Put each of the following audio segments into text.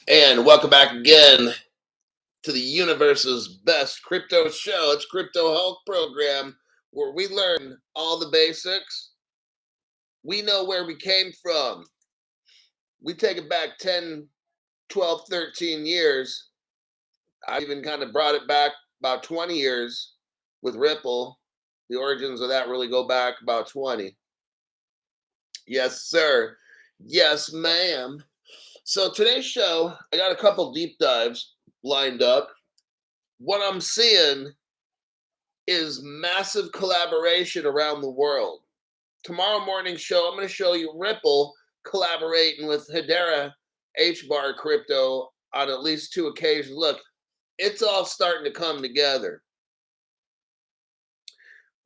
And welcome back again to the universe's best crypto show. It's Crypto Health Program, where we learn all the basics. We know where we came from. We take it back 10, 12, 13 years. I even kind of brought it back about 20 years with Ripple. The origins of that really go back about 20. Yes, sir. Yes, ma'am. So today's show, I got a couple deep dives lined up. What I'm seeing is massive collaboration around the world. Tomorrow morning show, I'm going to show you Ripple collaborating with Hedera HBAR crypto on at least two occasions. Look, it's all starting to come together.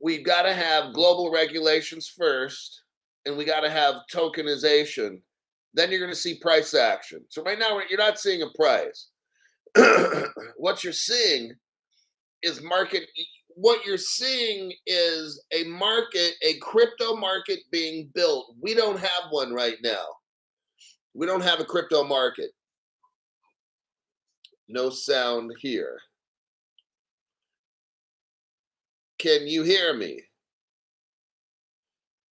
We've got to have global regulations first, and we got to have tokenization. Then you're going to see price action. So right now, you're not seeing a price. What you're seeing is market. What you're seeing is a market, a crypto market being built. We don't have one right now. We don't have a crypto market. No sound here. Can you hear me?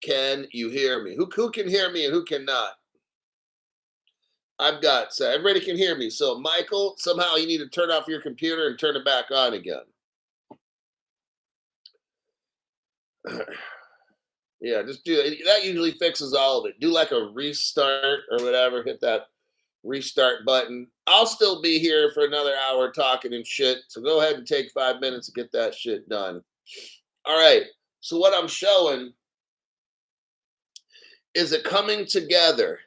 Can you hear me? Who can hear me and who cannot? I've got, so everybody can hear me. So Michael, somehow you need to turn off your computer and turn it back on again. Yeah, just do it. That usually fixes all of it. Do like a restart or whatever. Hit that restart button. I'll still be here for another hour talking and shit. So go ahead and take 5 minutes to get that shit done. All right. So what I'm showing is it coming together.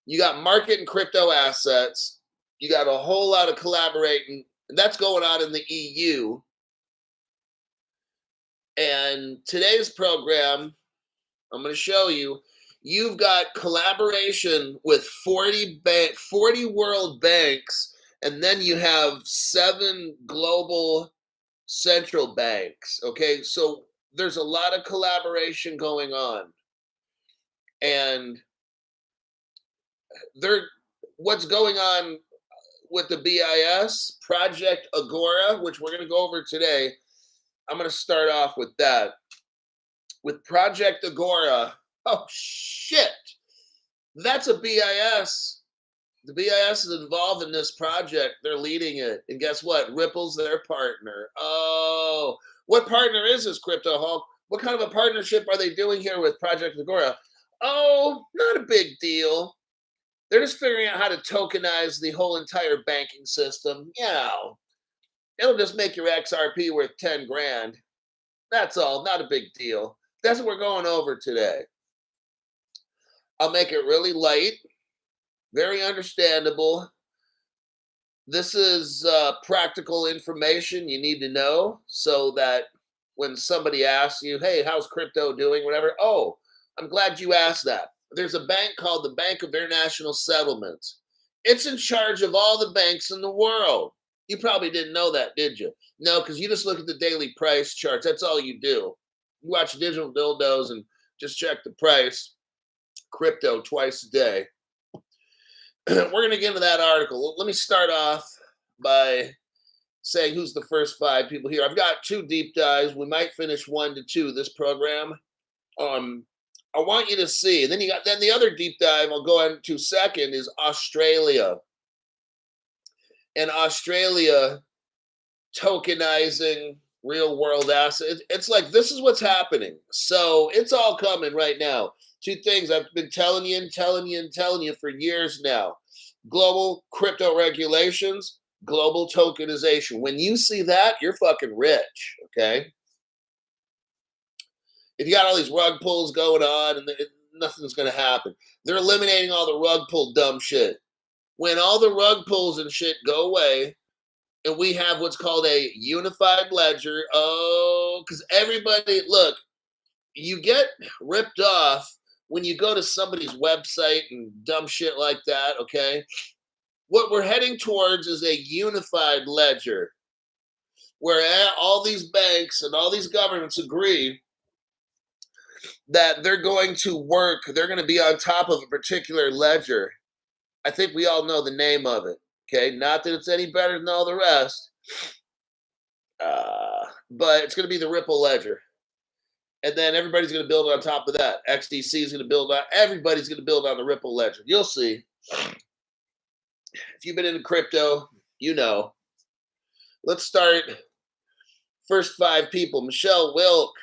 You got market and crypto assets. You got a whole lot of collaborating. That's going on in the EU. And today's program, I'm going to show you, you've got collaboration with 40 world banks, and then you have 7 global central banks. Okay, so there's a lot of collaboration going on, and what's going on with the BIS project Agora, which we're going to go over today. I'm going to start off with that. With Project Agora, oh shit, that's a BIS. The BIS is involved in this project. They're leading it. And guess what? Ripple's their partner. Oh, what partner is this, Crypto Hulk? What kind of a partnership are they doing here with Project Agora? Oh, not a big deal. They're just figuring out how to tokenize the whole entire banking system. You know, it'll just make your XRP worth 10 grand. That's all. Not a big deal. That's what we're going over today. I'll make it really light, very understandable. This is practical information you need to know so that when somebody asks you, hey, how's crypto doing, whatever, oh, I'm glad you asked that. There's a bank called the Bank of International Settlements. It's in charge of all the banks in the world. You probably didn't know that, did you? No, because you just look at the daily price charts. That's all you do. You watch Digital Dildos and just check the price. Crypto twice a day. We're going to get into that article. Let me start off by saying who's the first 5 people here. I've got 2 deep dives. We might finish 1 to 2 this program. I want you to see, and then the other deep dive I'll go into second is Australia. And Australia tokenizing real world assets. It's like, this is what's happening. So it's all coming right now. 2 things I've been telling you for years now. Global crypto regulations, global tokenization. When you see that, you're fucking rich, okay? If you got all these rug pulls going on and nothing's going to happen. They're eliminating all the rug pull dumb shit. When all the rug pulls and shit go away, and we have what's called a unified ledger. Oh, because everybody, look, you get ripped off when you go to somebody's website and dumb shit like that, okay? What we're heading towards is a unified ledger where all these banks and all these governments agree that they're going to work, they're going to be on top of a particular ledger. I think we all know the name of it. Okay, not that it's any better than all the rest, but it's going to be the Ripple Ledger. And then everybody's going to build on top of that. XDC is going to build on. Everybody's going to build on the Ripple Ledger. You'll see. If you've been into crypto, you know. Let's start. First 5 people. Michelle Wilk,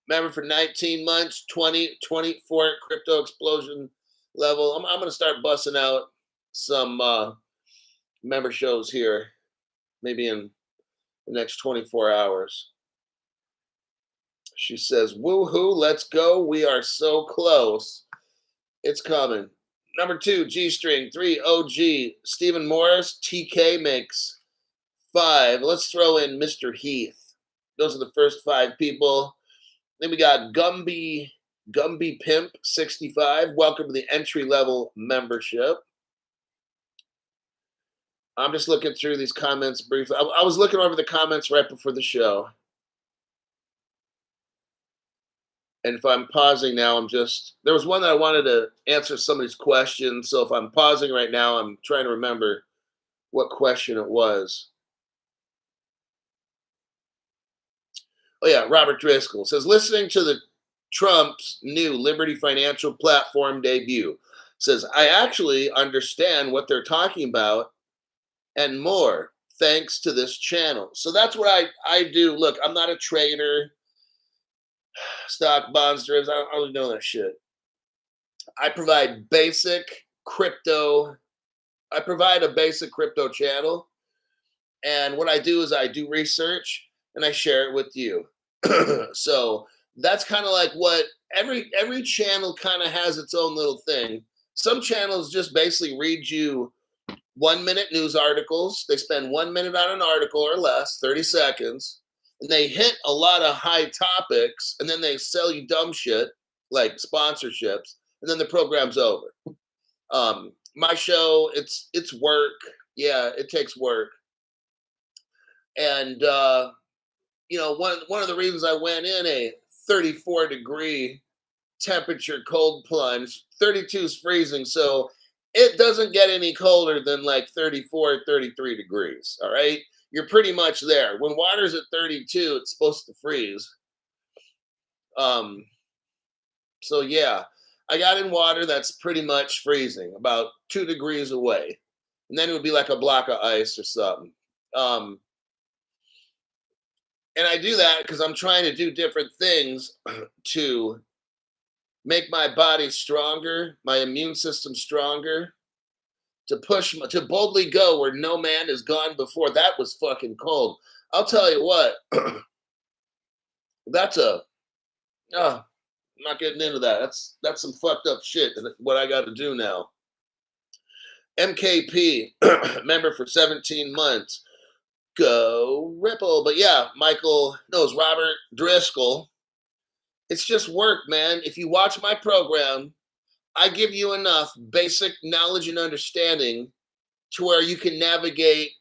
member for 19 months, 2024 crypto explosion level. I'm going to start busting out some member shows here, maybe in the next 24 hours. She says, woohoo, let's go. We are so close. It's coming. Number 2, G String. 3, OG. Stephen Morris. TK makes 5. Let's throw in Mr. Heath. Those are the first 5 people. Then we got Gumby Pimp 65. Welcome to the entry level membership. I'm just looking through these comments briefly. I was looking over the comments right before the show. And if I'm pausing now, there was one that I wanted to answer somebody's question. So if I'm pausing right now, I'm trying to remember what question it was. Oh yeah, Robert Driscoll says, listening to the Trump's new Liberty Financial platform debut, says, I actually understand what they're talking about and more thanks to this channel. So that's what I do. Look, I'm not a trader, stock, bonds, derivatives. I don't really know that shit. I provide a basic crypto channel. And what I do is I do research and I share it with you. So that's kind of like what every channel kind of has its own little thing. Some channels just basically read you 1-minute news articles. They spend 1 minute on an article or less, 30 seconds, and they hit a lot of high topics, and then they sell you dumb shit like sponsorships, and then the program's over. My show, it's work. Yeah, it takes work. And one of the reasons I went in a 34-degree temperature cold plunge, 32 is freezing, so it doesn't get any colder than like 34, 33 degrees, all right? You're pretty much there. When water's at 32, it's supposed to freeze. So yeah, I got in water that's pretty much freezing, about 2 degrees away. And then it would be like a block of ice or something. And I do that because I'm trying to do different things to make my body stronger, my immune system stronger, to boldly go where no man has gone before. That was fucking cold. I'll tell you what, I'm not getting into that. That's some fucked up shit, what I got to do now. MKP, member for 17 months. Go Ripple. But yeah, Robert Driscoll. It's just work, man. If you watch my program, I give you enough basic knowledge and understanding to where you can navigate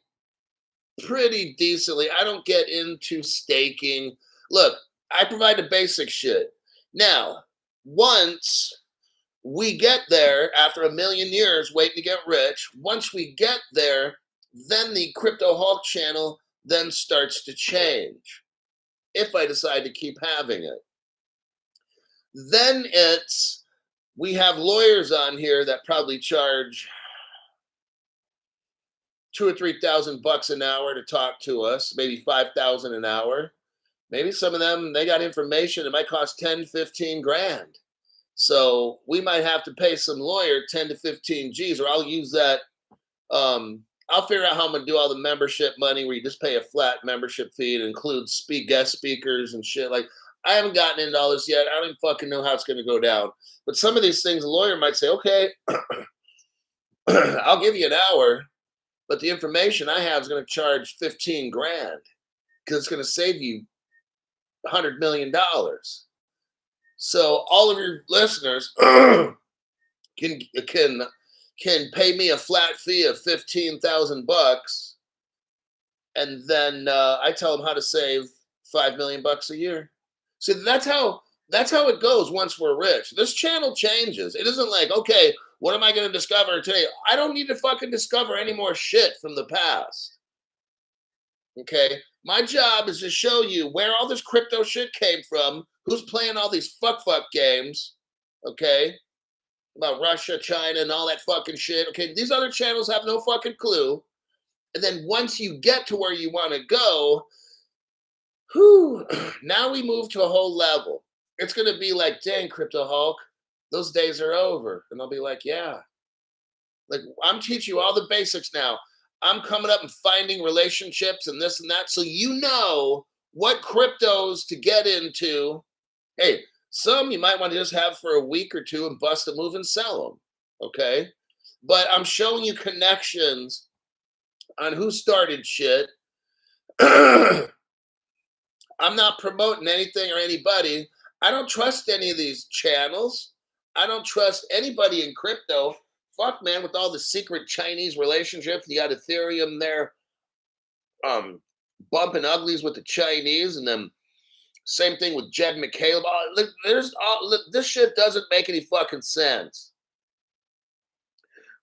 pretty decently. I don't get into staking. Look, I provide the basic shit. Now, once we get there, after a million years waiting to get rich, once we get there, then the Crypto Hulk channel then starts to change. If I decide to keep having it. Then we have lawyers on here that probably charge $2,000 or $3,000 an hour to talk to us, maybe $5,000 an hour. Maybe some of them, they got information, it might cost 10, 15 grand. So we might have to pay some lawyer 10 to 15 G's, or I'll use that. I'll figure out how I'm going to do all the membership money where you just pay a flat membership fee. It includes guest speakers and shit. Like, I haven't gotten into all this yet. I don't even fucking know how it's going to go down. But some of these things, a lawyer might say, okay, I'll give you an hour, but the information I have is going to charge 15 grand because it's going to save you $100 million. So all of your listeners can pay me a flat fee of $15,000, and then I tell them how to save $5 million a year. See, that's how it goes once we're rich. This channel changes. It isn't like, okay, What am I going to discover today? I don't need to fucking discover any more shit from the past. Okay? My job is to show you where all this crypto shit came from, who's playing all these fuck games, okay? About Russia, China, and all that fucking shit. Okay, these other channels have no fucking clue. And then once you get to where you want to go, whew, now we move to a whole level. It's going to be like, dang, Crypto Hulk, those days are over. And I'll be like, yeah. Like, I'm teaching you all the basics now. I'm coming up and finding relationships and this and that. So you know what cryptos to get into. Hey, some you might want to just have for a week or two and bust a move and sell them. Okay. But I'm showing you connections on who started shit. I'm not promoting anything or anybody. I don't trust any of these channels. I don't trust anybody in crypto. Fuck, man, with all the secret Chinese relationships, you got Ethereum there, bumping uglies with the Chinese, and then same thing with Jed McCaleb. This shit doesn't make any fucking sense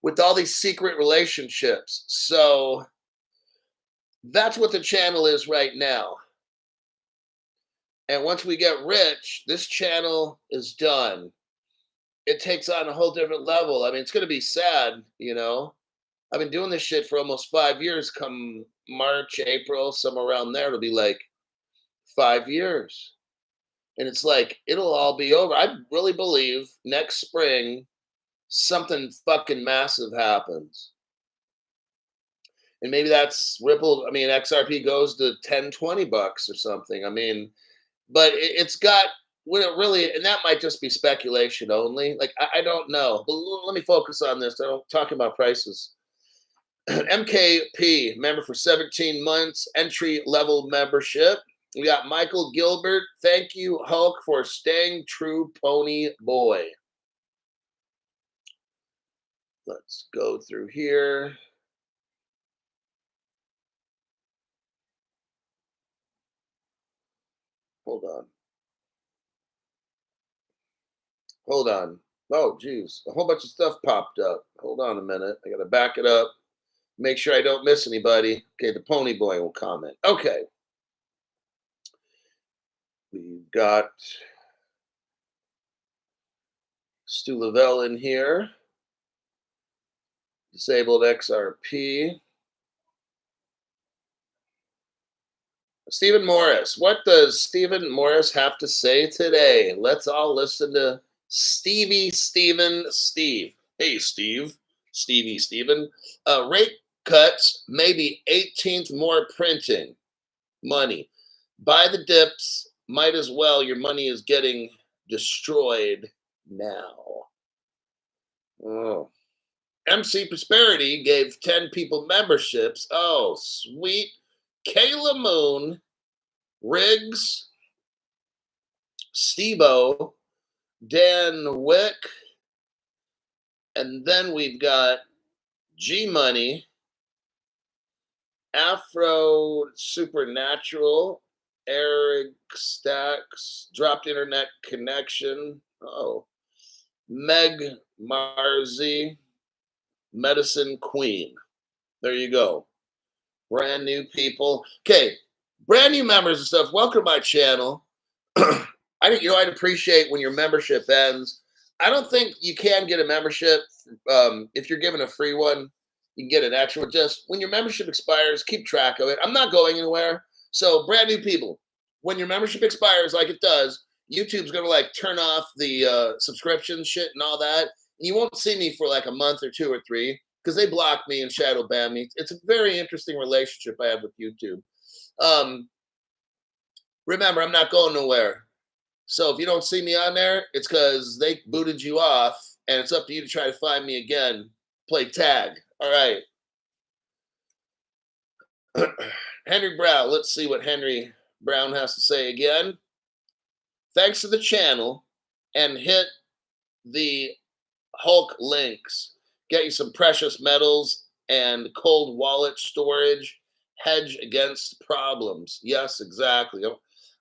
with all these secret relationships. So that's what the channel is right now. And once we get rich, this channel is done. It takes on a whole different level. I mean, it's going to be sad, you know. I've been doing this shit for almost 5 years. Come March, April, somewhere around there, it'll be like 5 years. And it's like, it'll all be over. I really believe next spring, something fucking massive happens. And maybe that's Ripple. I mean, XRP goes to 10, 20 bucks or something. I mean, but it's got, when it really, and that might just be speculation only. Like, I don't know. But let me focus on this. I don't talking about prices. MKP, member for 17 months, entry level membership. We got Michael Gilbert. Thank you, Hulk, for staying true, pony boy. Let's go through here. Hold on. Oh, geez. A whole bunch of stuff popped up. Hold on a minute. I got to back it up. Make sure I don't miss anybody. Okay, the pony boy will comment. Okay. We've got Stu Lavelle in here. Disabled XRP. Stephen Morris. What does Stephen Morris have to say today? Let's all listen to Steve. Hey, Steve. Steven. Rate cuts, maybe 18th more printing money. Buy the dips. Might as well. Your money is getting destroyed now. Oh. MC Prosperity gave 10 people memberships. Oh, sweet. Kayla Moon, Riggs, Steve-O, Dan Wick, and then we've got G Money, Afro Supernatural, Eric Stacks, Dropped Internet Connection, Meg Marzi, Medicine Queen. There you go. Brand new people. Okay, brand new members and stuff. Welcome to my channel. I'd appreciate when your membership ends. I don't think you can get a membership if you're given a free one. You can get an extra. Just when your membership expires, keep track of it. I'm not going anywhere. So brand new people, when your membership expires, like it does, YouTube's gonna like turn off the subscription shit and all that. And you won't see me for like a month or 2 or 3 because they block me and shadow ban me. It's a very interesting relationship I have with YouTube. Remember, I'm not going nowhere. So if you don't see me on there, it's because they booted you off, and it's up to you to try to find me again. Play tag. All right. Henry Brown. Let's see what Henry Brown has to say again. Thanks to the channel, and hit the Hulk links. Get you some precious metals and cold wallet storage. Hedge against problems. Yes, exactly.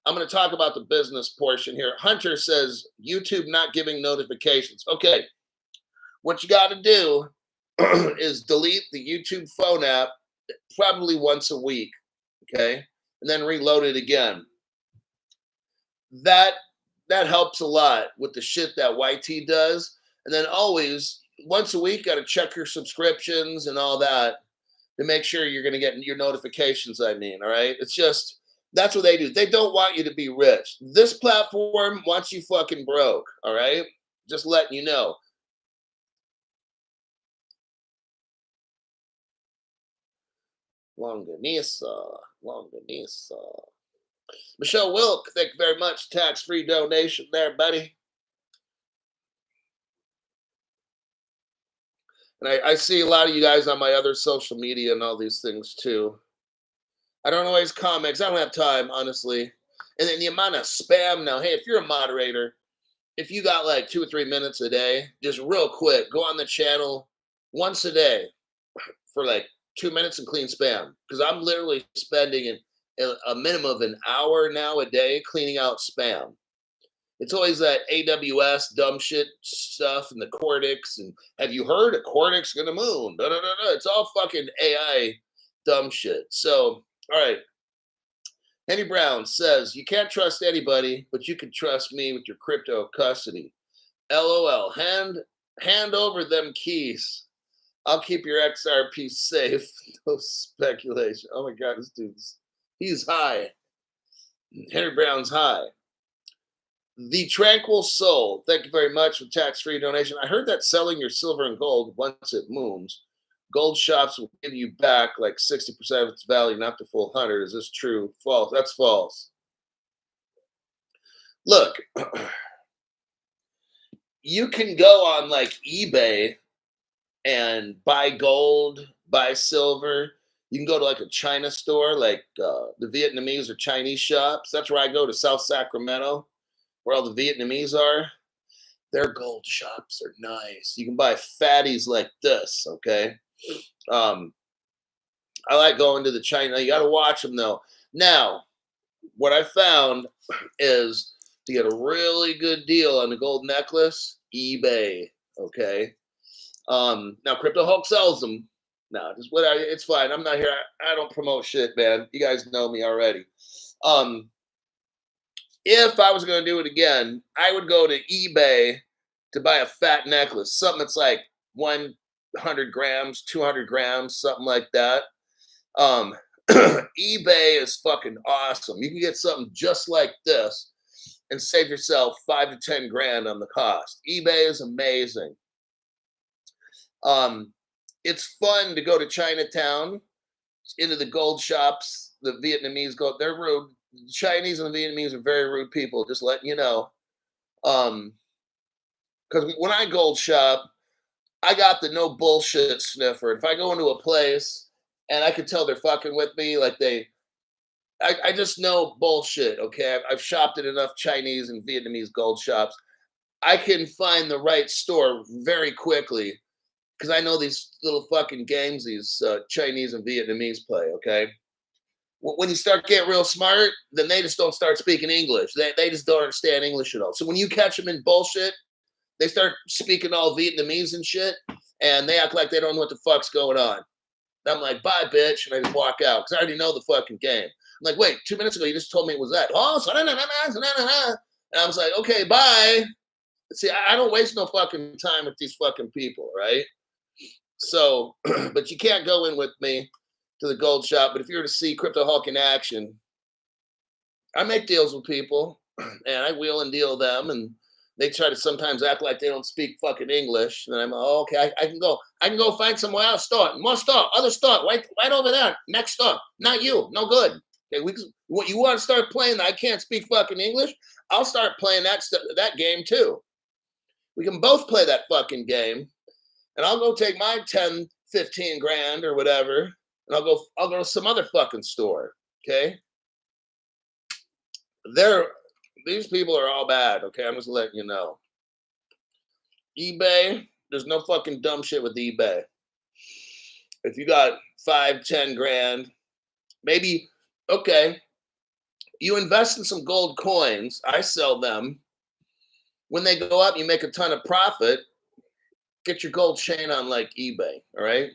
I'm going to talk about the business portion here. Hunter says YouTube not giving notifications. Okay. What you got to do is delete the YouTube phone app probably once a week, okay? And then reload it again. That that helps a lot with the shit that YT does. And then always once a week, got to check your subscriptions and all that to make sure you're going to get your notifications. I mean, all right, it's just that's what they do. They don't want you to be rich. This platform wants you fucking broke. All right, just letting you know. Longanisa, Longanisa. Michelle Wilk, thank you very much. Tax-free donation there, buddy. And I see a lot of you guys on my other social media and all these things too. I don't always comment 'cause I don't have time, honestly. And then the amount of spam now. Hey, if you're a moderator, if you got like 2 or 3 minutes a day, just real quick, go on the channel once a day for like 2 minutes and clean spam. Because I'm literally spending a minimum of an hour now a day cleaning out spam. It's always that AWS dumb shit stuff and the Cortex. And have you heard a Cortex gonna moon? Da, da, da, da. It's all fucking AI dumb shit. So, all right. Henry Brown says, you can't trust anybody, but you can trust me with your crypto custody. LOL. Hand over them keys. I'll keep your XRP safe. No speculation. Oh my God, this dude's he's high. Henry Brown's high. The Tranquil Soul, thank you very much for tax-free donation. I heard that selling your silver and gold once it moons, gold shops will give you back like 60% of its value, not the full 100. Is this true? False. That's false. Look, you can go on like eBay and buy gold, buy silver. You can go to like a China store, like the Vietnamese or Chinese shops. That's where I go to South Sacramento, where all the Vietnamese are. Their gold shops are nice. You can buy fatties like this, okay? I like going to the China. You got to watch them though. Now, what I found is to get a really good deal on the gold necklace, eBay, okay? Now Crypto Hulk sells them. No, just what it's fine. I'm not here. I don't promote shit, man. You guys know me already. If I was going to do it again, I would go to eBay to buy a fat necklace, something that's like 100 grams, 200 grams, something like that. eBay is fucking awesome. You can get something just like this and save yourself 5 to 10 grand on the cost. eBay is amazing. It's fun to go to Chinatown, into the gold shops. The Vietnamese go, they're rude. The Chinese and the Vietnamese are very rude people, just letting you know. Because when I gold shop, I got the no bullshit sniffer. If I go into a place and I can tell they're fucking with me, like I just know bullshit, okay? I've shopped at enough Chinese and Vietnamese gold shops. I can find the right store very quickly because I know these little fucking games these Chinese and Vietnamese play, okay? When you start getting real smart, then they just don't start speaking English. They just don't understand English at all. So when you catch them in bullshit, they start speaking all Vietnamese and shit, and they act like they don't know what the fuck's going on. And I'm like, bye, bitch, and I just walk out because I already know the fucking game. I'm like, wait, 2 minutes ago you just told me it was that. Oh, and I was like, okay, bye. See, I don't waste no fucking time with these fucking people, right? So, but you can't go in with me to the gold shop. But if you were to see Crypto Hulk in action, I make deals with people and I wheel and deal them, and they try to sometimes act like they don't speak fucking English. And I'm oh, okay, I can go find somewhere else, store, more store, other store, right over there, next store. Not you, no good. Okay, what you want to start playing? I can't speak fucking English. I'll start playing that game too. We can both play that fucking game, and I'll go take my 10, 15 grand or whatever, and I'll go to some other fucking store. Okay. These people are all bad. Okay. I'm just letting you know. eBay, there's no fucking dumb shit with eBay. If you got 5, 10 grand, maybe, okay, you invest in some gold coins. I sell them. When they go up, you make a ton of profit. get your gold chain on like eBay, all right?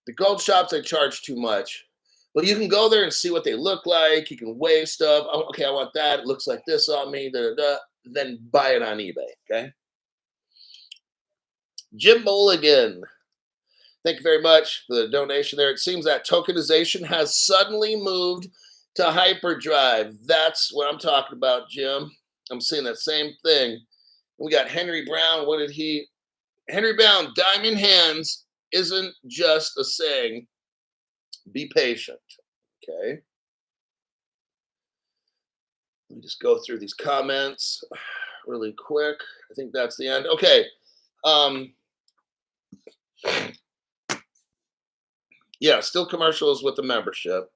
The gold shops, they charge too much. But you can go there and see what they look like. You can weigh stuff. Oh, okay, I want that. It looks like this on me. Da, da, da. Then buy it on eBay. Okay. Jim Mulligan, thank you very much for the donation there. It seems that tokenization has suddenly moved to hyperdrive. That's what I'm talking about, Jim. I'm seeing that same thing. We got Henry Brown. What did he? Henry Brown, diamond hands isn't just a saying. Be patient. Okay. Let me just go through these comments really quick. I think that's the end. Okay. Yeah, still commercials with the membership.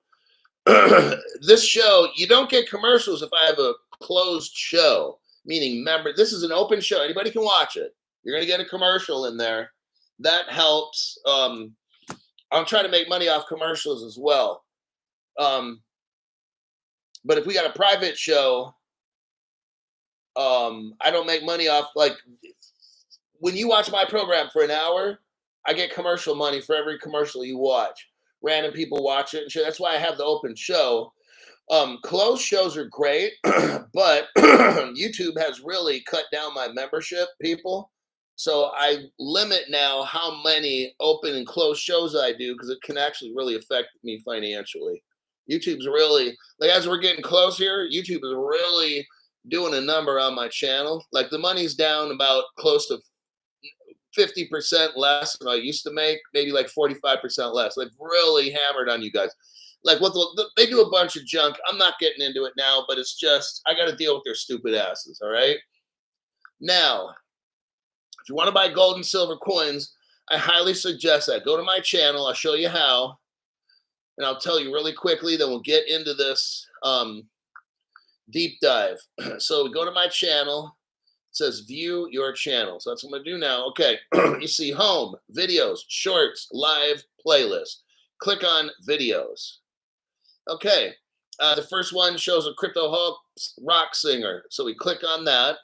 This show, you don't get commercials if I have a closed show, meaning member. This is an open show. Anybody can watch it. You're going to get a commercial in there. That helps. I'm trying to make money off commercials as well. But if we got a private show, I don't make money off, like, when you watch my program for an hour, I get commercial money for every commercial you watch. Random people watch it and shit. That's why I have the open show. Closed shows are great, but YouTube has really cut down my membership, people. So I limit now how many open and closed shows I do, because it can actually really affect me financially. YouTube's really, like, as we're getting close here, YouTube is really doing a number on my channel. Like, the money's down about close to 50% less than I used to make, maybe like 45% less. They've really hammered on you guys. Like, what they do a bunch of junk. I'm not getting into it now, but it's just, I got to deal with their stupid asses. All right. Now, if you want to buy gold and silver coins, I highly suggest that. Go to my channel. I'll show you how, and I'll tell you really quickly. Then we'll get into this deep dive. So go to my channel. It says view your channel. So that's what I'm gonna do now. Okay, you see home, videos, shorts, live, playlist. Click on videos. Okay, the first one shows a crypto Hulk rock singer. So we click on that,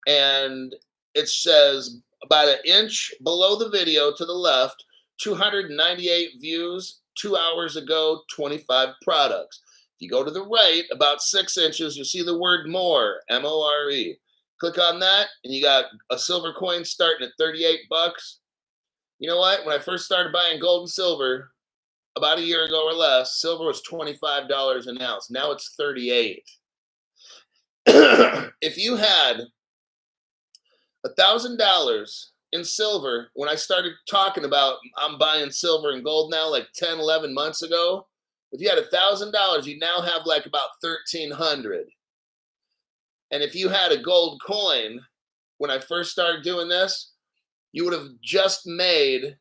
and it says about an inch below the video to the left, 298 views 2 hours ago, 25 products. If you go to the right about 6 inches, you'll see the word more, M-O-R-E. Click on that, and you got a silver coin starting at 38 bucks. You know what? When I first started buying gold and silver, about a year ago or less, silver was $25 an ounce. Now it's 38. If you had $1,000 in silver when I started talking about I'm buying silver and gold now, like 10, 11 months ago, if you had $1,000, you now have like about 1,300. And if you had a gold coin when I first started doing this, you would have just made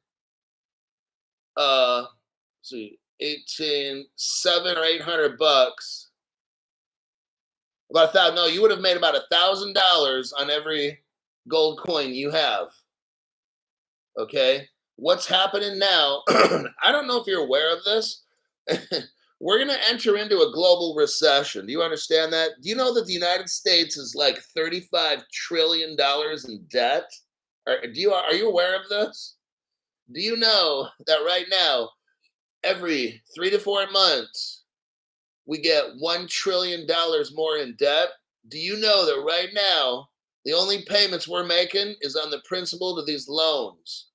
see, 18, 700 or 800 bucks. About 1,000. No, you would have made about $1,000 on every gold coin you have. Okay, what's happening now? I don't know if you're aware of this. We're going to enter into a global recession. Do you understand that? Do you know that the United States is like $35 trillion in debt? Are you aware of this? Do you know that right now, every 3 to 4 months, we get $1 trillion more in debt? Do you know that right now, the only payments we're making is on the principal to these loans?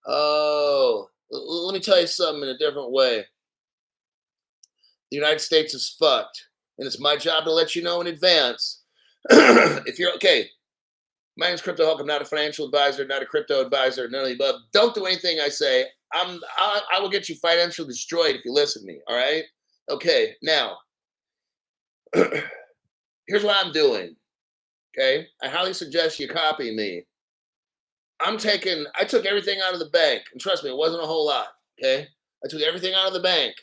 Oh, let me tell you something in a different way. The United States is fucked, and it's my job to let you know in advance. If you're okay, my name's Crypto Hulk. I'm not a financial advisor, not a crypto advisor, none of the above. Don't do anything I say. I will get you financially destroyed if you listen to me. All right? Okay. Now, here's what I'm doing. Okay, I highly suggest you copy me. I took everything out of the bank, and trust me, it wasn't a whole lot. Okay, I took everything out of the bank.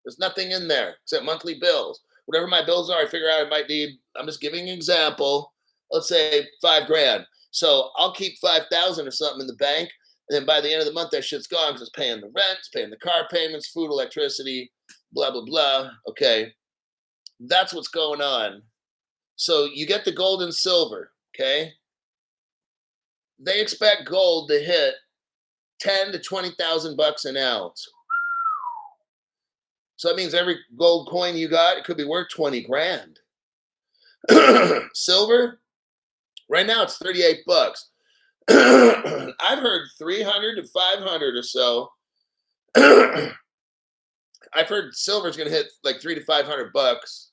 There's nothing in there except monthly bills. Whatever my bills are, I figure out I might need. I'm just giving an example. Let's say $5,000. So I'll keep 5,000 or something in the bank, and then by the end of the month, that shit's gone because it's paying the rent, it's paying the car payments, food, electricity, blah blah blah. Okay, that's what's going on. So you get the gold and silver. Okay, they expect gold to hit 10 to 20,000 bucks an ounce. So that means every gold coin you got, it could be worth 20 grand. Silver, right now it's 38 bucks. I've heard 300 to 500 or so. I've heard silver's going to hit like 3 to 500 bucks,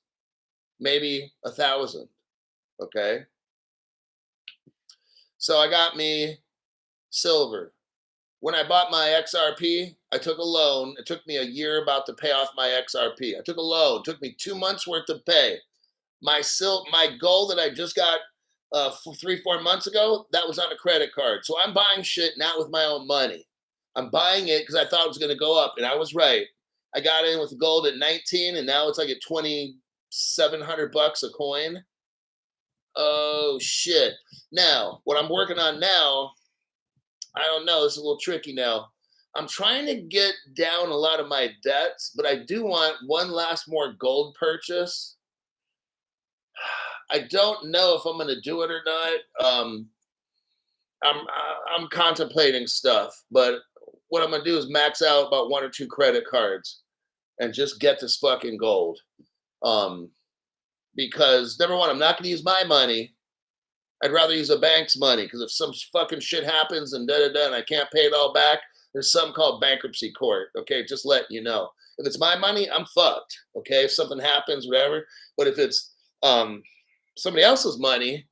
maybe 1,000. Okay. So I got me silver. When I bought my XRP, I took a loan. It took me a year about to pay off my XRP. I took a loan. It took me 2 months worth to pay. My gold that I just got 3-4 months ago, that was on a credit card. So I'm buying shit not with my own money. I'm buying it because I thought it was going to go up, and I was right. I got in with gold at 19, and now it's like at 2,700 bucks a coin. Oh shit! Now what I'm working on now, I don't know. This is a little tricky now. I'm trying to get down a lot of my debts, but I do want one last more gold purchase. I don't know if I'm going to do it or not. I'm contemplating stuff, but what I'm going to do is max out about 1 or 2 credit cards and just get this fucking gold. Because number one, I'm not going to use my money. I'd rather use a bank's money, because if some fucking shit happens and and I can't pay it all back, there's something called bankruptcy court. Okay, just letting you know. If it's my money, I'm fucked. Okay, if something happens, whatever. But if it's somebody else's money,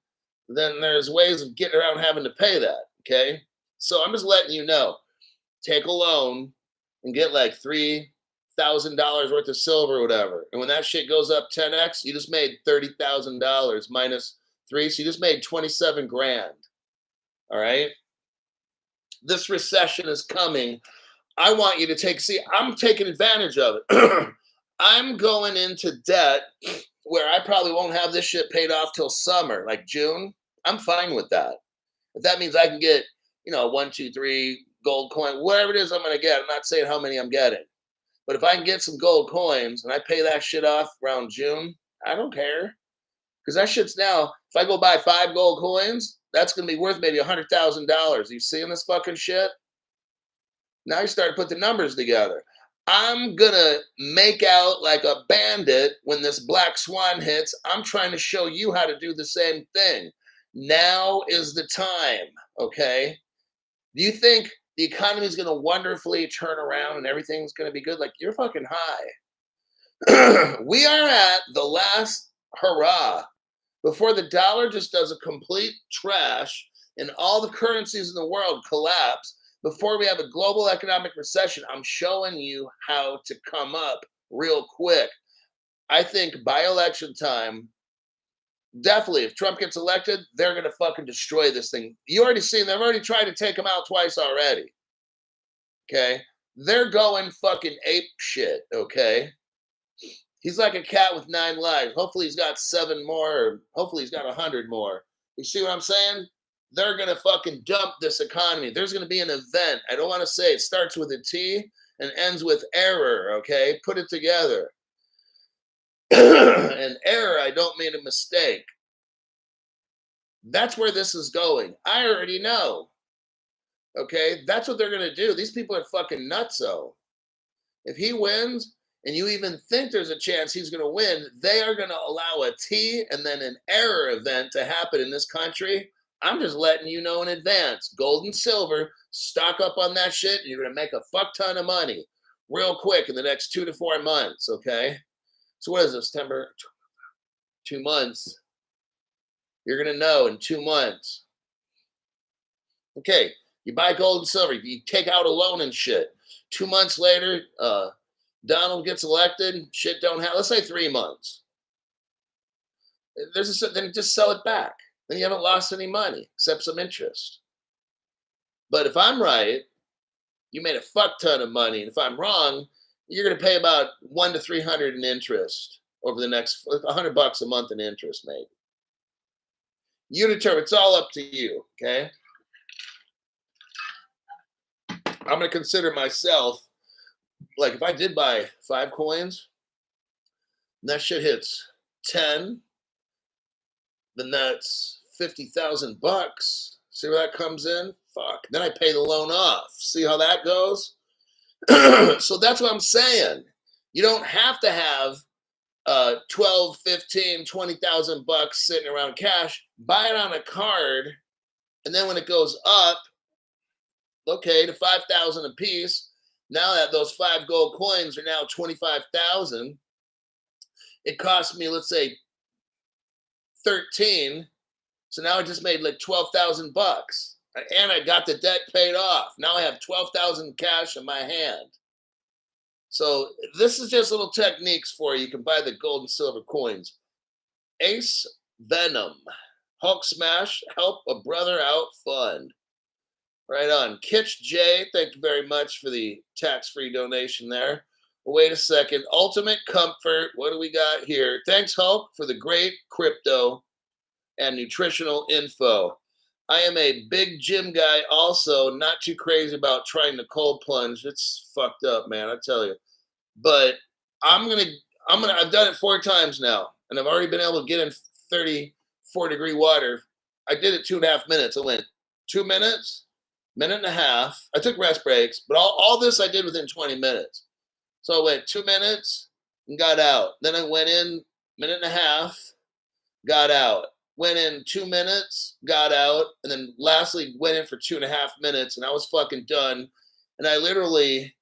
then there's ways of getting around having to pay that. Okay, so I'm just letting you know. Take a loan and get like $3,000 worth of silver or whatever, and when that shit goes up 10x, you just made $30,000 minus 3, so you just made 27 grand. All right. This recession is coming. I want you to I'm taking advantage of it. I'm going into debt where I probably won't have this shit paid off till summer, like June. I'm fine with that. If that means I can get, 1, 2, 3 gold coin, whatever it is I'm going to get. I'm not saying how many I'm getting, but if I can get some gold coins and I pay that shit off around June, I don't care. Because that shit's now, if I go buy 5 gold coins, that's going to be worth maybe $100,000. You seeing this fucking shit? Now you start to put the numbers together. I'm going to make out like a bandit when this black swan hits. I'm trying to show you how to do the same thing. Now is the time, okay? Do you think the economy is going to wonderfully turn around and everything's going to be good? Like, you're fucking high. We are at the last hurrah. Before the dollar just does a complete trash and all the currencies in the world collapse, before we have a global economic recession, I'm showing you how to come up real quick. I think by election time, definitely, if Trump gets elected, they're going to fucking destroy this thing. You already seen, they've already tried to take him out twice already. Okay? They're going fucking ape shit, okay? He's like a cat with 9 lives. Hopefully he's got 7 more, or hopefully he's got 100 more. You see what I'm saying? They're going to fucking dump this economy. There's going to be an event. I don't want to say it starts with a T and ends with error, okay? Put it together. And error, I don't mean a mistake. That's where this is going. I already know. Okay? That's what they're going to do. These people are fucking nutso. If he wins, and you even think there's a chance he's going to win, they are going to allow a T and then an error event to happen in this country. I'm just letting you know in advance. Gold and silver, stock up on that shit, and you're going to make a fuck ton of money real quick in the next 2 to 4 months, okay? So what is this, September? 2 months. You're going to know in 2 months. Okay, you buy gold and silver. You take out a loan and shit. 2 months later, Donald gets elected, shit don't happen. Let's say 3 months. Then just sell it back. Then you haven't lost any money except some interest. But if I'm right, you made a fuck ton of money. And if I'm wrong, you're going to pay about 1 to 300 in interest over the next $100 a month in interest, maybe. You determine. It's all up to you, okay? I'm going to consider myself, like if I did buy 5 coins, and that shit hits 10, then that's $50,000. See where that comes in? Fuck. Then I pay the loan off. See how that goes? So that's what I'm saying. You don't have to have 12, 15, 20,000 bucks sitting around cash. Buy it on a card, and then when it goes up, okay, to 5,000 a piece. Now that those 5 gold coins are now 25,000, it cost me, let's say, 13. So now I just made like 12,000 bucks, and I got the debt paid off. Now I have 12,000 cash in my hand. So this is just little techniques for you. You can buy the gold and silver coins. Ace Venom, Hulk Smash, help a brother out fund. Right on. Kitch J, thank you very much for the tax-free donation there. Wait a second. Ultimate Comfort, what do we got here? Thanks, Hulk, for the great crypto and nutritional info. I am a big gym guy also, not too crazy about trying to cold plunge. It's fucked up, man, I tell you. But I've done it 4 times now, and I've already been able to get in 34-degree water. I did it 2.5 minutes. I went 2 minutes, minute and a half. I took rest breaks, but all this I did within 20 minutes. So I went 2 minutes and got out. Then I went in minute and a half, got out. Went in 2 minutes, got out, and then lastly went in for 2.5 minutes, and I was fucking done. And I literally,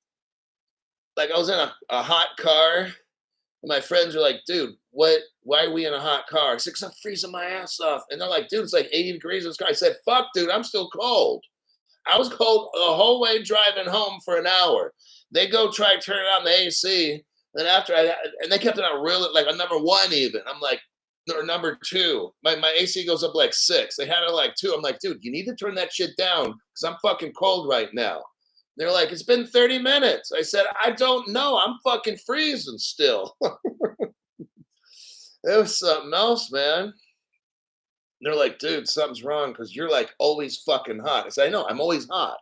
like, I was in a hot car, and my friends were like, dude, why are we in a hot car? I said, 'cause I'm freezing my ass off. And they're like, dude, it's like 80 degrees in this car. I said, fuck, dude, I'm still cold. I was cold the whole way driving home for an hour. They go try to turn it on the AC. Then and they kept it on really, like a number 1 even. I'm like, or number 2. My AC goes up like 6. They had it like 2. I'm like, dude, you need to turn that shit down because I'm fucking cold right now. They're like, it's been 30 minutes. I said, I don't know. I'm fucking freezing still. It was something else, man. They're like, dude, something's wrong because you're like always fucking hot. I said, I know, I'm always hot.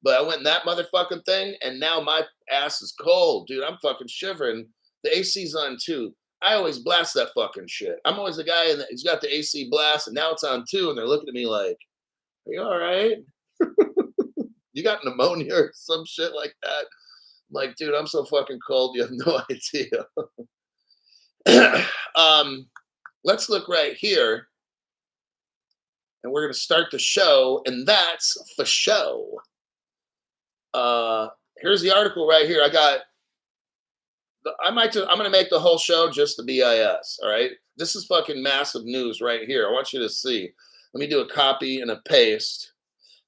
But I went in that motherfucking thing, and now my ass is cold, dude. I'm fucking shivering. The AC's on too. I always blast that fucking shit. I'm always the guy who's got the AC blast, and now it's on 2, and they're looking at me like, are you all right? You got pneumonia or some shit like that? I'm like, dude, I'm so fucking cold, you have no idea. Let's look right here, and we're going to start the show, and that's for show. Here's the article right here. I'm going to make the whole show just the BIS. All right. This is fucking massive news right here. I want you to see. Let me do a copy and a paste.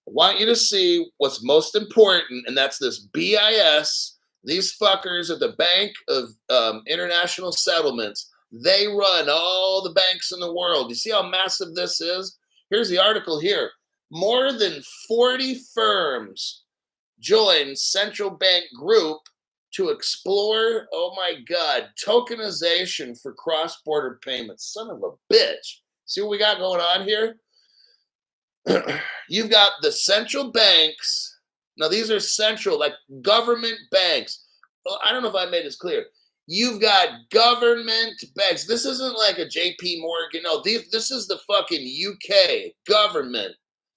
I want you to see what's most important, and that's this BIS. These fuckers at the Bank of International Settlements, they run all the banks in the world. You see how massive this is? Here's the article here. More than 40 firms joined central bank group to explore, oh my God, tokenization for cross-border payments. Son of a bitch. See what we got going on here? You've got the central banks. Now, these are central, like government banks. Well, I don't know if I made this clear. You've got government banks. This isn't like a JP Morgan. No, this is the fucking UK government.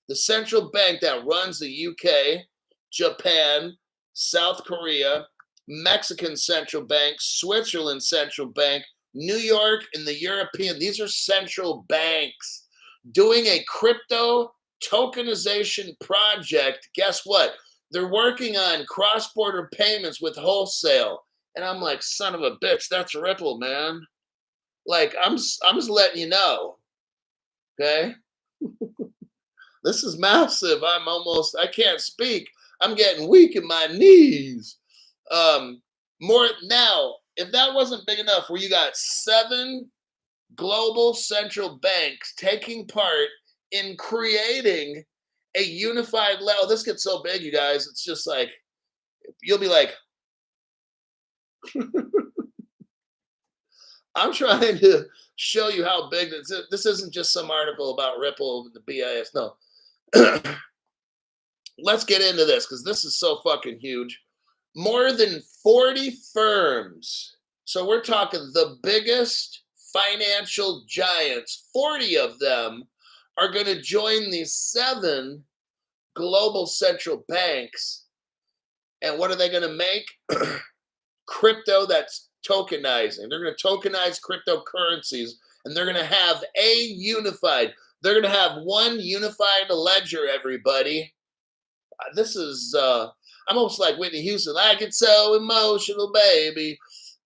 The central bank that runs the UK, Japan, South Korea, Mexican central bank, Switzerland central bank, New York, and the European. These are central banks doing a crypto tokenization project. Guess what? They're working on cross-border payments with wholesale. And I'm like, son of a bitch, that's Ripple, man. Like, I'm just letting you know. Okay? This is massive. I can't speak. I'm getting weak in my knees. More now, if that wasn't big enough, where you got 7 global central banks taking part in creating a unified level. This gets so big, you guys. It's just like, you'll be like, I'm trying to show you how big this isn't just some article about Ripple, the BIS. No. Let's get into this because this is so fucking huge. More than 40 firms. So we're talking the biggest financial giants, 40 of them are going to join these 7 global central banks. And what are they going to make? Crypto that's tokenizing. They're going to tokenize cryptocurrencies, and they're going to have they're going to have one unified ledger, everybody. This is, I'm almost like Whitney Houston. I get so emotional, baby.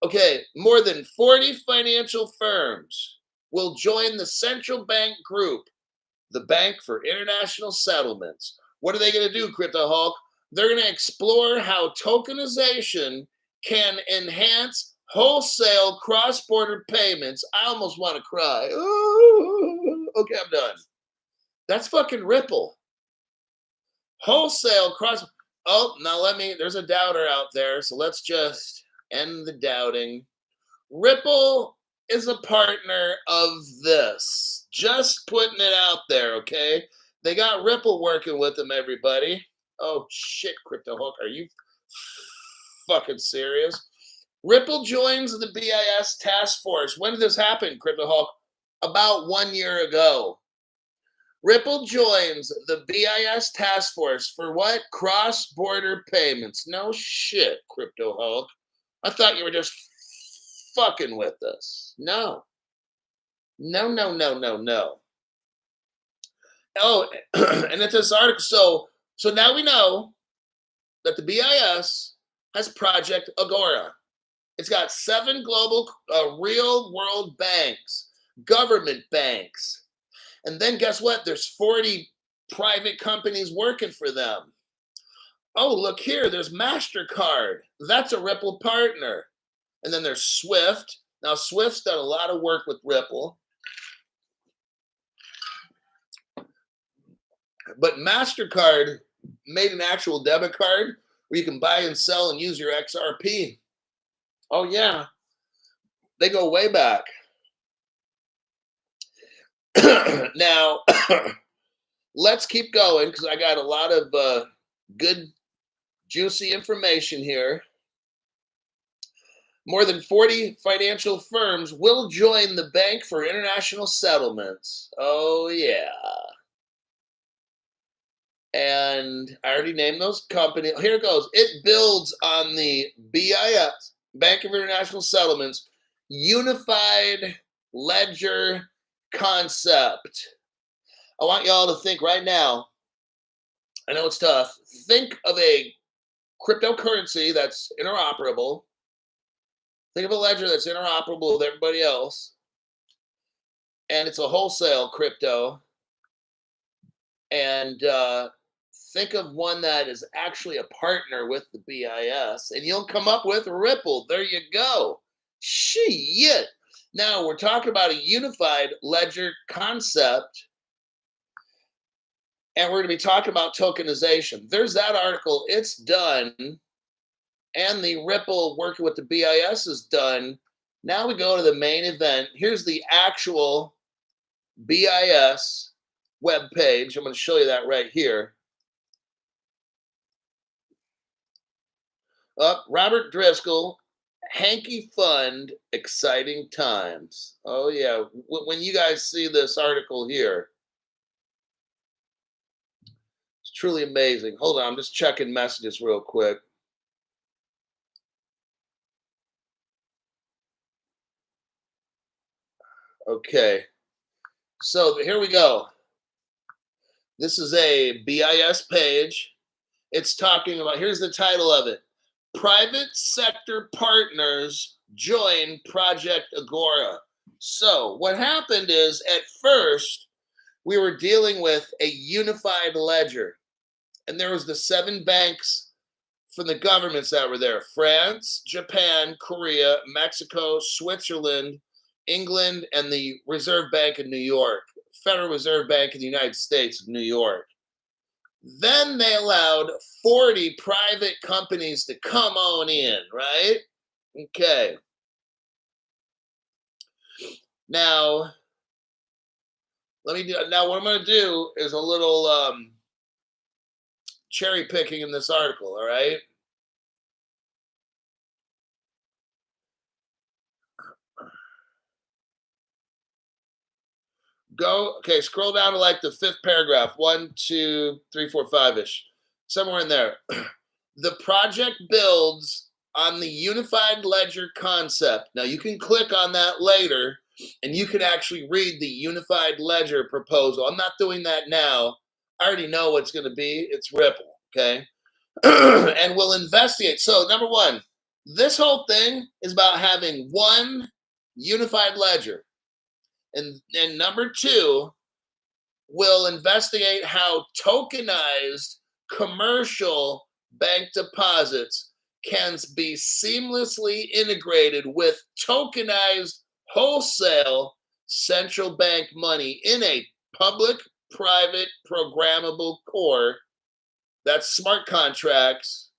Okay, more than 40 financial firms will join the central bank group, the Bank for International Settlements. What are they going to do, Crypto Hulk? They're going to explore how tokenization can enhance wholesale cross-border payments. I almost want to cry. Ooh, okay, I'm done. That's fucking Ripple. Wholesale cross. Oh, now there's a doubter out there, so let's just end the doubting. Ripple is a partner of this. Just putting it out there, okay? They got Ripple working with them, everybody. Oh, shit, Crypto Hulk. Are you fucking serious? Ripple joins the BIS task force. When did this happen, Crypto Hulk? About 1 year ago. Ripple joins the BIS task force for what? Cross-border payments. No shit, Crypto Hulk. I thought you were just fucking with us. No. No, no, no, no, no. Oh, and it's this article. So now we know that the BIS has Project Agora. It's got 7 global real world banks, government banks. And then guess what? There's 40 private companies working for them. Oh, look here. There's MasterCard. That's a Ripple partner. And then there's Swift. Now, Swift's done a lot of work with Ripple. But MasterCard made an actual debit card where you can buy and sell and use your XRP. Oh, yeah. They go way back. Now, let's keep going because I got a lot of good, juicy information here. More than 40 financial firms will join the Bank for International Settlements. Oh, yeah. And I already named those companies. Here it goes. It builds on the BIS, Bank of International Settlements, unified ledger concept. I want y'all to think right now. I know it's tough. Think of a cryptocurrency that's interoperable. Think of a ledger that's interoperable with everybody else. And it's a wholesale crypto. And think of one that is actually a partner with the BIS. And you'll come up with Ripple. There you go. Shit. Now we're talking about a unified ledger concept. And we're going to be talking about tokenization. There's that article. It's done. And the Ripple working with the BIS is done. Now we go to the main event. Here's the actual BIS web page. I'm going to show you that right here. Robert Driscoll, Hanky Fund, exciting times. Oh, yeah. When you guys see this article here, it's truly amazing. Hold on. I'm just checking messages real quick. Okay. So here we go. This is a BIS page. It's talking about, here's the title of it. Private sector partners join Project Agora. So what happened is at first we were dealing with a unified ledger. And there was the 7 banks from the governments that were there. France, Japan, Korea, Mexico, Switzerland, England, and the Reserve Bank of New York. Federal Reserve Bank of the United States of New York. Then they allowed 40 private companies to come on in, right? Okay. Now, what I'm going to do is a little cherry picking in this article, all right? Go, okay, scroll down to like the fifth paragraph, 1, 2, 3, 4, 5-ish, somewhere in there. The project builds on the unified ledger concept. Now you can click on that later and you can actually read the unified ledger proposal. I'm not doing that now. I already know what's going to be. It's Ripple, okay? And we'll investigate. So, number one, this whole thing is about having one unified ledger. And number two, we'll investigate how tokenized commercial bank deposits can be seamlessly integrated with tokenized wholesale central bank money in a public private programmable core. That's smart contracts,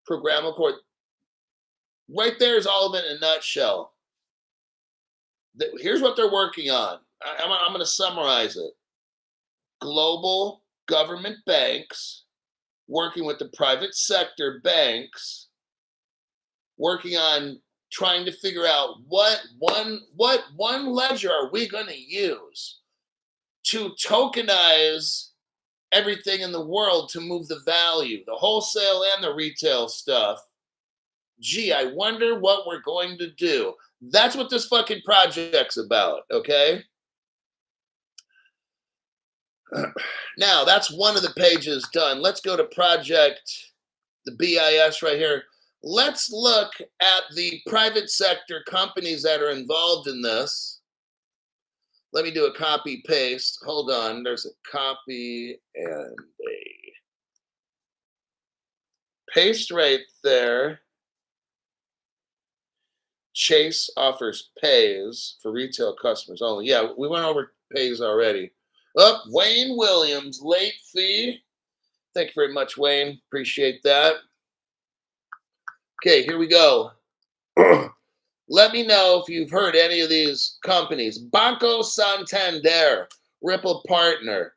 programmable core. Right there is all of it in a nutshell. Here's what they're working on. I'm going to summarize it. Global government banks working with the private sector banks, working on trying to figure out what one ledger are we going to use to tokenize everything in the world to move the value, the wholesale and the retail stuff. Gee, I wonder what we're going to do. That's what this fucking project's about, okay? Now, that's one of the pages done. Let's go to project, the BIS right here. Let's look at the private sector companies that are involved in this. Let me do a copy paste. Hold on. There's a copy and a paste right there. Chase offers pays for retail customers only. Yeah, we went over pays already. Oh, Wayne Williams, late fee. Thank you very much, Wayne. Appreciate that. Okay, here we go. Let me know if you've heard any of these companies. Banco Santander, Ripple Partner.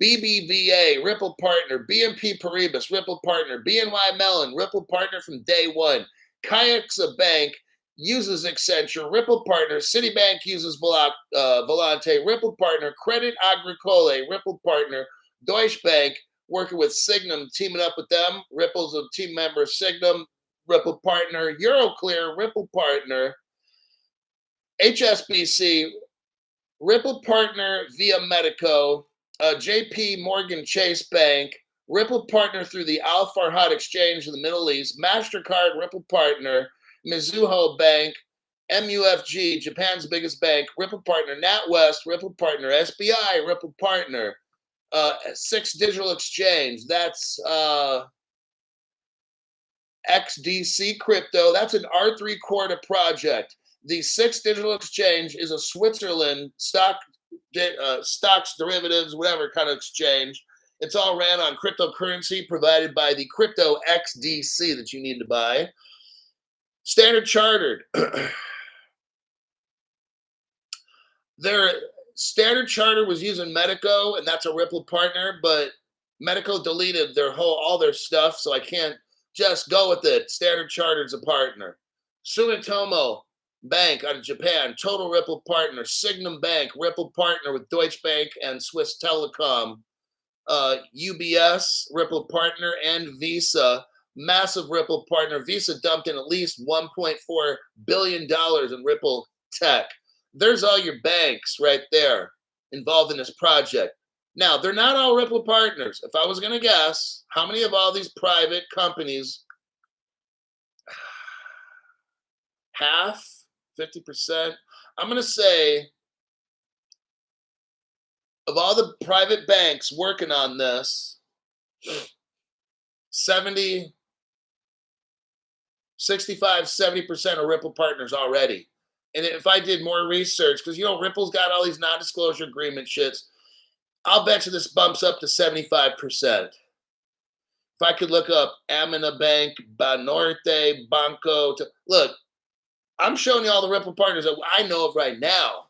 BBVA, Ripple Partner. BNP Paribas, Ripple Partner. BNY Mellon, Ripple Partner from day one. Caixa Bank uses Accenture, Ripple Partner. Citibank uses Volante, Ripple Partner. Credit Agricole, Ripple Partner. Deutsche Bank, working with Signum, teaming up with them. Ripple's a team member of Signum, Ripple Partner. Euroclear, Ripple Partner. HSBC, Ripple Partner via Medico. JP Morgan Chase Bank, Ripple Partner through the Al Farhad Exchange in the Middle East. MasterCard, Ripple Partner. Mizuho Bank. MUFG, Japan's biggest bank. Ripple Partner. NatWest, Ripple Partner. SBI, Ripple Partner. Six Digital Exchange. That's XDC Crypto. That's an R3 Quarter project. The Six Digital Exchange is a Switzerland stocks, derivatives, whatever kind of exchange. It's all ran on cryptocurrency provided by the Crypto XDC that you need to buy. Standard Chartered. Their Standard Chartered was using Medico, and that's a Ripple partner, but Medico deleted all their stuff, so I can't just go with it. Standard Chartered's a partner. Sumitomo Bank out of Japan, total Ripple partner. Signum Bank, Ripple partner with Deutsche Bank and Swiss Telecom. UBS, Ripple partner, and Visa, massive Ripple partner. Visa dumped in at least $1.4 billion in Ripple tech. There's all your banks right there involved in this project. Now, they're not all Ripple partners. If I was going to guess, how many of all these private companies, half, 50%? I'm going to say of all the private banks working on this, 70, 65, 70% are Ripple partners already. And if I did more research, because, Ripple's got all these non-disclosure agreement shits, I'll bet you this bumps up to 75%. If I could look up Amina Bank, Banorte, Banco. Look, I'm showing you all the Ripple partners that I know of right now.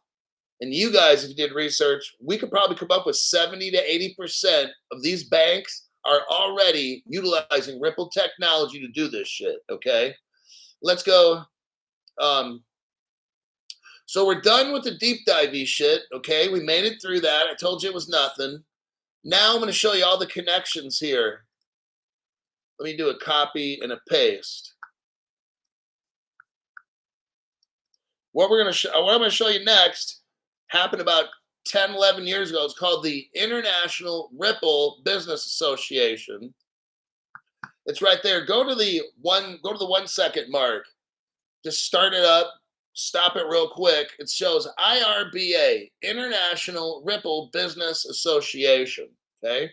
And you guys, if you did research, we could probably come up with 70 to 80% of these banks are already utilizing Ripple technology to do this shit, okay? Let's go. So we're done with the deep dive shit, okay? We made it through that. I told you it was nothing. Now I'm going to show you all the connections here. Let me do a copy and a paste. What I'm going to show you next happened about 10, 11 years ago. It's called the International Ripple Business Association. It's right there. Go to the 1 second mark. Just start it up. Stop it real quick. It shows IRBA, International Ripple Business Association. Okay.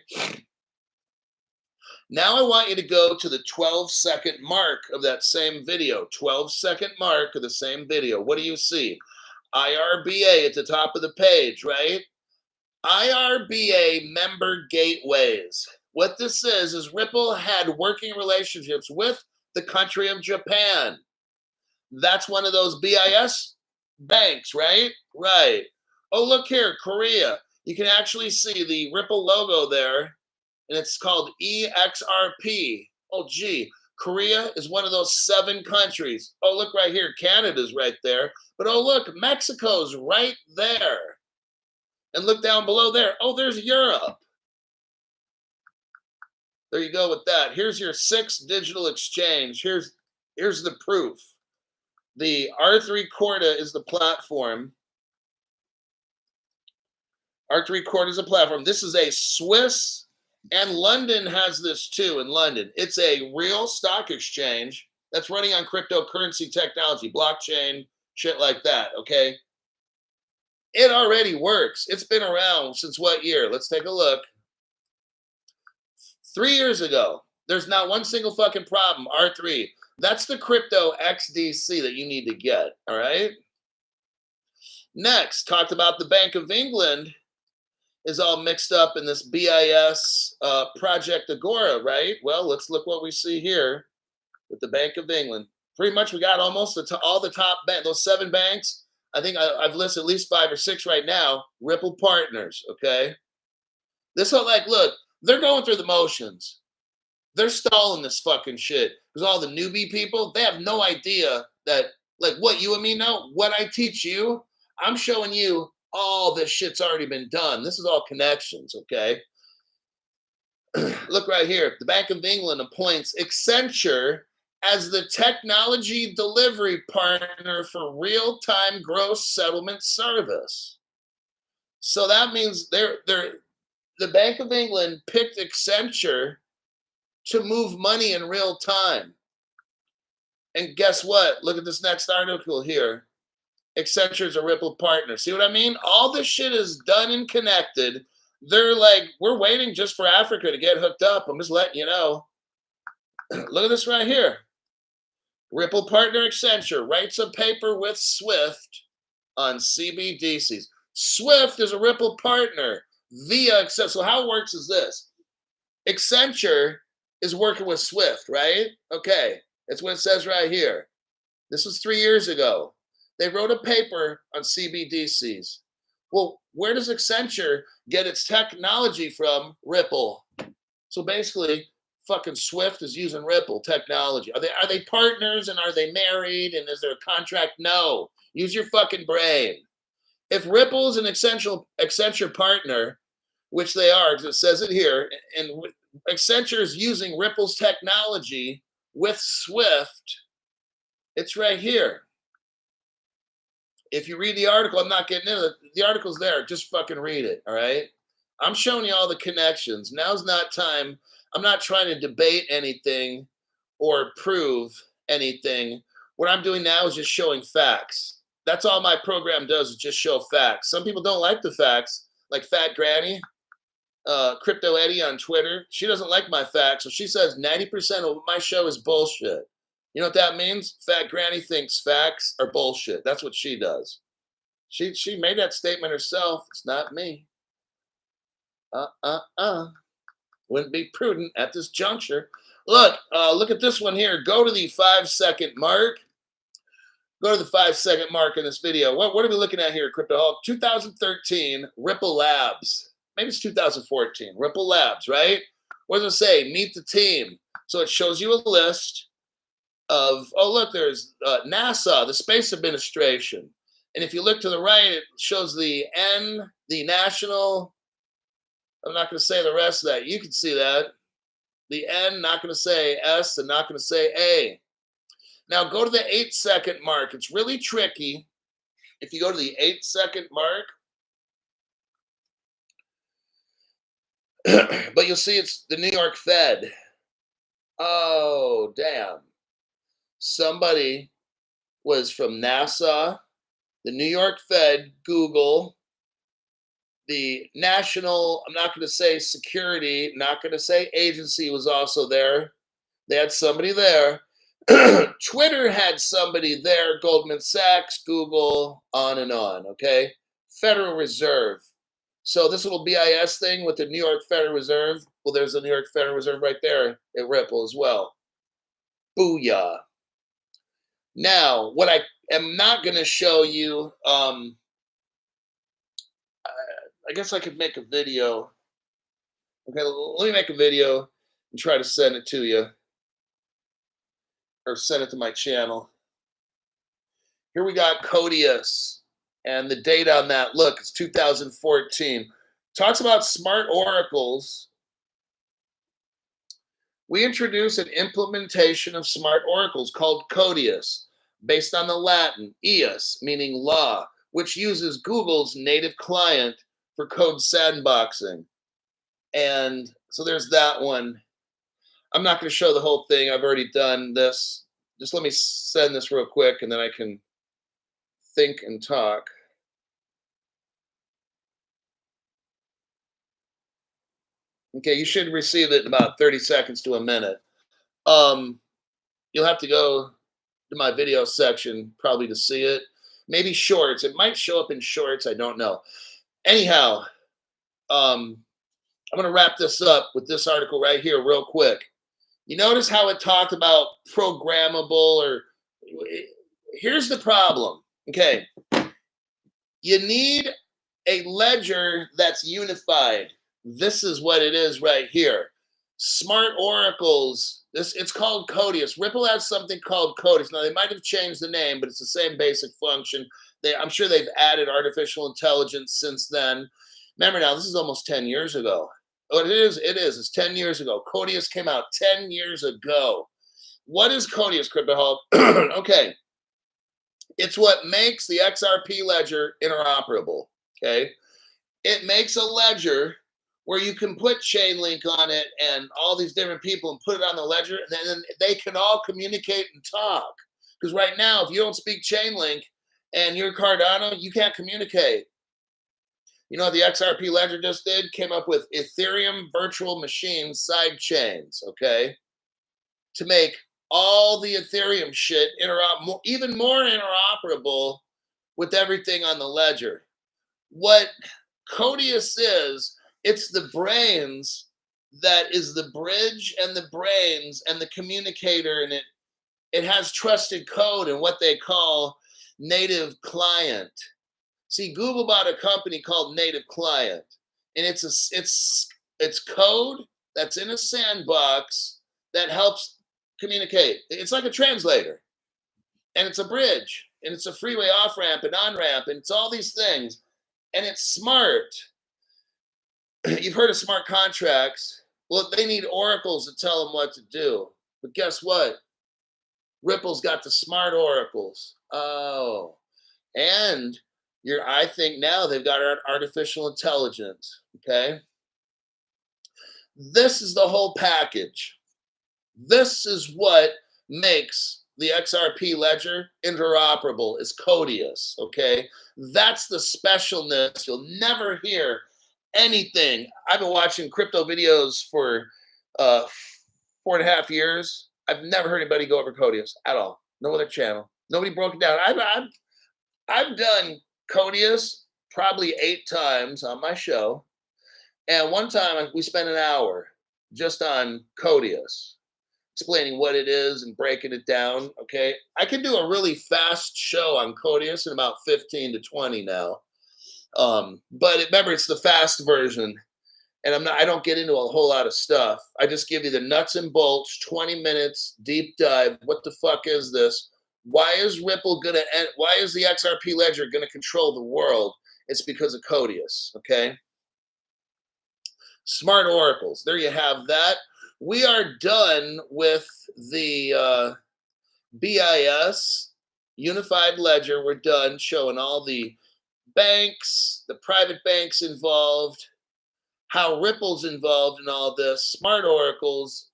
Now I want you to go to the 12-second mark of that same video. 12-second mark of the same video. What do you see? IRBA at the top of the page, right? IRBA member gateways. What this is Ripple had working relationships with the country of Japan. That's one of those BIS banks, right? Right. Oh, look here, Korea. You can actually see the Ripple logo there, and it's called EXRP. Oh, gee. Korea is one of those 7 countries. Oh, look right here. Canada's right there. But oh, look, Mexico's right there. And look down below there. Oh, there's Europe. There you go with that. Here's your 6th digital exchange. Here's the proof. The R3 Corda is the platform. R3 Corda is a platform. This is a Swiss, and London has this too in London. It's a real stock exchange that's running on cryptocurrency technology, blockchain, shit like that, okay? It already works. It's been around since what year? Let's take a look. 3 years ago. There's not one single fucking problem. R3. That's the crypto XDC that you need to get, all right? Next, talked about the Bank of England is all mixed up in this BIS Project Agora, right? Well, let's look what we see here with the Bank of England. Pretty much we got almost all the top banks, those 7 banks. I think I've listed at least 5 or 6 right now. Ripple partners, okay? This whole, like, look, they're going through the motions. They're stalling this fucking shit. Because all the newbie people, they have no idea that, like, what you and me know, what I teach you, I'm showing you all this shit's already been done. This is all connections, okay? Look right here. The Bank of England appoints Accenture as the technology delivery partner for real-time gross settlement service. So that means the Bank of England picked Accenture to move money in real time. And guess what? Look at this next article here. Accenture's a Ripple partner. See what I mean? All this shit is done and connected. They're like, we're waiting just for Africa to get hooked up. I'm just letting you know. Look at this right here. Ripple partner Accenture writes a paper with Swift on CBDCs. Swift is a Ripple partner via Accenture. So how it works is this. Accenture is working with Swift, right? Okay, that's what it says right here. This was 3 years ago. They wrote a paper on CBDCs. Well, where does Accenture get its technology from? Ripple. So basically, fucking Swift is using Ripple technology. Are they partners and are they married and is there a contract? No. Use your fucking brain. If Ripple is an Accenture partner, which they are, because it says it here, and Accenture is using Ripple's technology with Swift. It's right here. If you read the article, I'm not getting into it. The article's there. Just fucking read it, all right? I'm showing you all the connections. Now's not time. I'm not trying to debate anything or prove anything. What I'm doing now is just showing facts. That's all my program does is just show facts. Some people don't like the facts, like Fat Granny. Crypto Eddie on Twitter. She doesn't like my facts, so she says 90% of my show is bullshit. You know what that means? Fat Granny thinks facts are bullshit. That's what she does. She made that statement herself. It's not me. Wouldn't be prudent at this juncture. Look at this one here. Go to the 5-second mark. Go to the 5-second mark in this video. What are we looking at here, Crypto Hulk? 2013, Ripple Labs. Maybe it's 2014. Ripple Labs, right? What does it say? Meet the team. So it shows you a list of, oh, look, there's NASA, the Space Administration, And if you look to the right, it shows the N, the national. I'm not going to say the rest of that. You can see that. The N, not going to say S, and not going to say A. Now go to the 8-second mark. It's really tricky. If you go to the 8-second mark, but you'll see it's the New York Fed. Oh, damn. Somebody was from NASA, the New York Fed, Google, the national, I'm not going to say security, not going to say agency was also there. They had somebody there. Twitter had somebody there, Goldman Sachs, Google, on and on, okay? Federal Reserve. So this little BIS thing with the New York Federal Reserve, well, there's the New York Federal Reserve right there at Ripple as well. Booyah. Now, what I am not going to show you, I guess I could make a video. Okay, let me make a video and try to send it to you, or send it to my channel. Here we got Codius and the date on that. Look, it's 2014. Talks about smart oracles. We introduced an implementation of smart oracles called Codius, based on the Latin eus, meaning law, which uses Google's native client for code sandboxing. And so there's that one. I'm not going to show the whole thing. I've already done this. Just let me send this real quick, and then I can think and talk. Okay, you should receive it in about 30 seconds to a minute. You'll have to go to my video section probably to see it. Maybe shorts. It might show up in shorts. I don't know. Anyhow, I'm going to wrap this up with this article right here real quick. You notice how it talked about programmable, or here's the problem. Okay. You need a ledger that's unified. This is what it is right here. Smart oracles. It's called Codius. Ripple has something called Codius. Now they might have changed the name, but it's the same basic function. I'm sure they've added artificial intelligence since then. Remember now, this is almost 10 years ago. Oh, it is. It's 10 years ago. Codius came out 10 years ago. What is Codius, CryptoHolic? Okay. It's what makes the XRP ledger interoperable. Okay. It makes a ledger where you can put Chainlink on it and all these different people and put it on the ledger, and then they can all communicate and talk. Because right now, if you don't speak Chainlink and you're Cardano, you can't communicate. You know what the XRP ledger just did? Came up with Ethereum virtual machine side chains, okay? To make all the Ethereum shit even more interoperable with everything on the ledger. What Codius is, it's the brains that is the bridge and the brains and the communicator, and it has trusted code and what they call native client. See, Google bought a company called Native Client, and it's code that's in a sandbox that helps communicate. It's like a translator, and it's a bridge, and it's a freeway off ramp and on ramp, and it's all these things, and it's smart. You've heard of smart contracts. Well, they need oracles to tell them what to do. But guess what? Ripple's got the smart oracles. Oh, and I think now they've got artificial intelligence. Okay. This is the whole package. This is what makes the XRP ledger interoperable, is Codius. Okay. That's the specialness. You'll never hear anything. I've been watching crypto videos for 4.5 years. I've never heard anybody go over Codius at all. No other channel. Nobody broke it down. I've done Codius probably 8 times on my show, and one time we spent an hour just on Codius, explaining what it is and breaking it down. Okay, I can do a really fast show on Codius in about 15 to 20 now. But remember, it's the fast version, and I don't get into a whole lot of stuff. I just give you the nuts and bolts, 20 minutes, deep dive. What the fuck is this? Why is Ripple gonna end? Why is the XRP ledger gonna control the world? It's because of Codius. Okay. Smart oracles. There you have that. We are done with the BIS unified ledger. We're done showing all the banks, the private banks involved, how Ripple's involved in all this, smart oracles.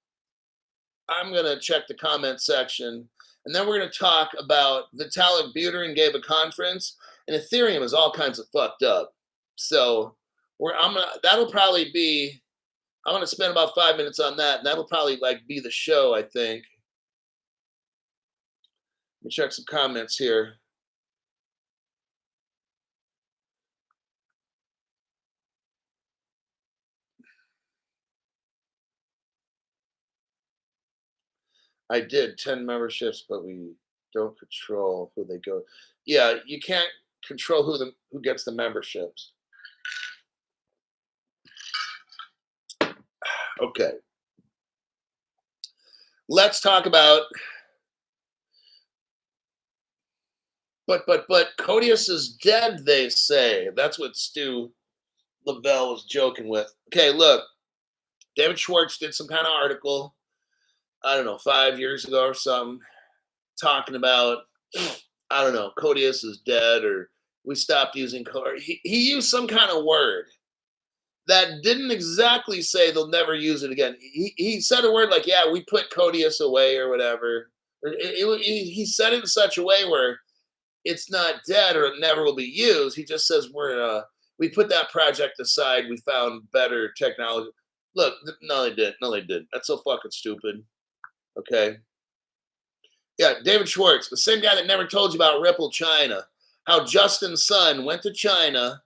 I'm going to check the comment section. And then we're going to talk about Vitalik Buterin gave a conference, and Ethereum is all kinds of fucked up. So that'll probably be, I'm going to spend about 5 minutes on that, and that'll probably like be the show, I think. Let me check some comments here. I did 10 memberships, but we don't control who they go. Yeah, you can't control who gets the memberships. Okay. Let's talk about but Codius is dead, they say. That's what Stu Lavelle was joking with. Okay, look, David Schwartz did some kind of article, I don't know, 5 years ago or something, talking about, I don't know, Codius is dead or we stopped using Codius. He used some kind of word that didn't exactly say they'll never use it again. He said a word like, yeah, we put Codius away or whatever. He said it in such a way where it's not dead or it never will be used. He just says we put that project aside. We found better technology. Look, no, they didn't. No, they didn't. That's so fucking stupid. Okay. Yeah, David Schwartz, the same guy that never told you about Ripple China, how Justin's son went to China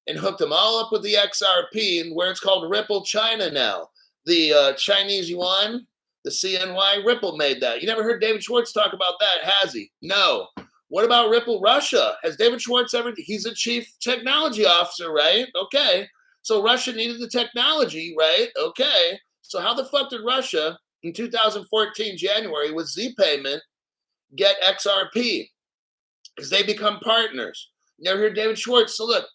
and hooked them all up with the XRP, and where it's called Ripple China now. The Chinese yuan, the CNY, Ripple made that. You never heard David Schwartz talk about that, has he? No. What about Ripple Russia? Has David Schwartz ever? He's a chief technology officer, right? Okay. So Russia needed the technology, right? Okay. So how the fuck did Russia in 2014 January with Z Payment get XRP? Because they become partners. You never heard David Schwartz. So look,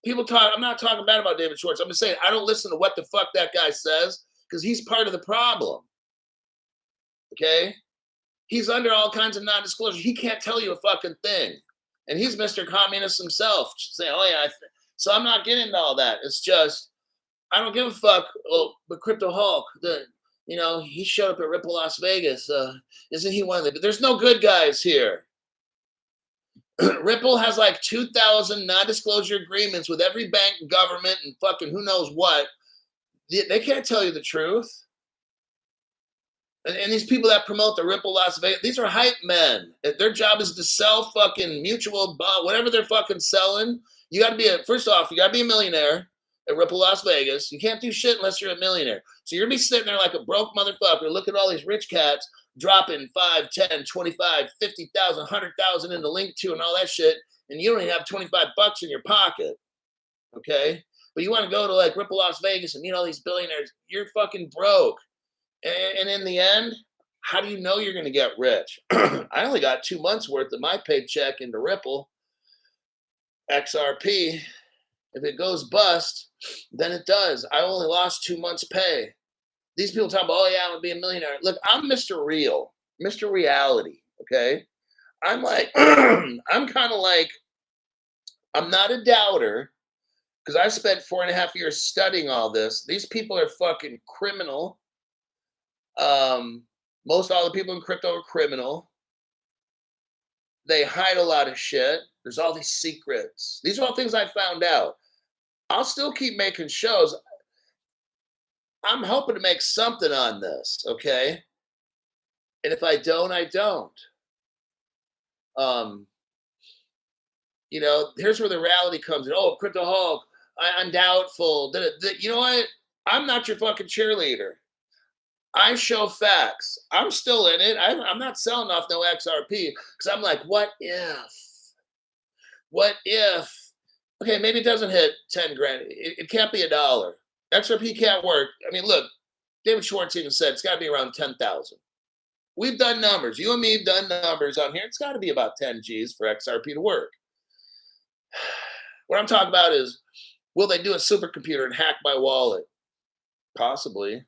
people talk, I'm not talking bad about David Schwartz. I'm just saying I don't listen to what the fuck that guy says because he's part of the problem. Okay? He's under all kinds of non-disclosure. He can't tell you a fucking thing. And he's Mr. Communist himself. Saying, oh yeah, so I'm not getting into all that. It's just, I don't give a fuck. Oh, but Crypto Hulk, he showed up at Ripple Las Vegas. Isn't he one of the, there's no good guys here. Ripple has like 2,000 non-disclosure agreements with every bank, government, and fucking who knows what. They can't tell you the truth. And these people that promote the Ripple Las Vegas, these are hype men. Their job is to sell fucking mutual, whatever they're fucking selling. You got to be first off, you got to be a millionaire at Ripple Las Vegas. You can't do shit unless you're a millionaire. So you're going to be sitting there like a broke motherfucker looking at all these rich cats dropping 5, 10, 25, 50,000, 100,000 in the link to and all that shit. And you don't even have 25 bucks in your pocket. Okay. But you want to go to like Ripple Las Vegas and meet all these billionaires. You're fucking broke. And in the end, how do you know you're going to get rich? I only got 2 months worth of my paycheck into Ripple XRP. If it goes bust, then it does. I only lost 2 months' pay. These people talk about, oh yeah, I'm gonna be a millionaire. Look, I'm Mr. Real, Mr. Reality. Okay, I'm like, I'm kind of like, I'm not a doubter because I spent 4.5 years studying all this. These people are fucking criminal. Most all the people in crypto are criminal. They hide a lot of shit. There's all these secrets. These are all things I found out. I'll still keep making shows. I'm hoping to make something on this, okay? And if I don't, I don't. Here's where the reality comes in. Oh, Crypto Hulk, I'm doubtful. You know what? I'm not your fucking cheerleader. I show facts. I'm still in it. I'm not selling off no XRP because I'm like, what if? What if? Okay, maybe it doesn't hit 10 grand. It can't be $1. XRP can't work. I mean, look, David Schwartz even said it's got to be around 10,000. We've done numbers. You and me have done numbers on here. It's got to be about 10 G's for XRP to work. What I'm talking about is, will they do a supercomputer and hack my wallet? Possibly.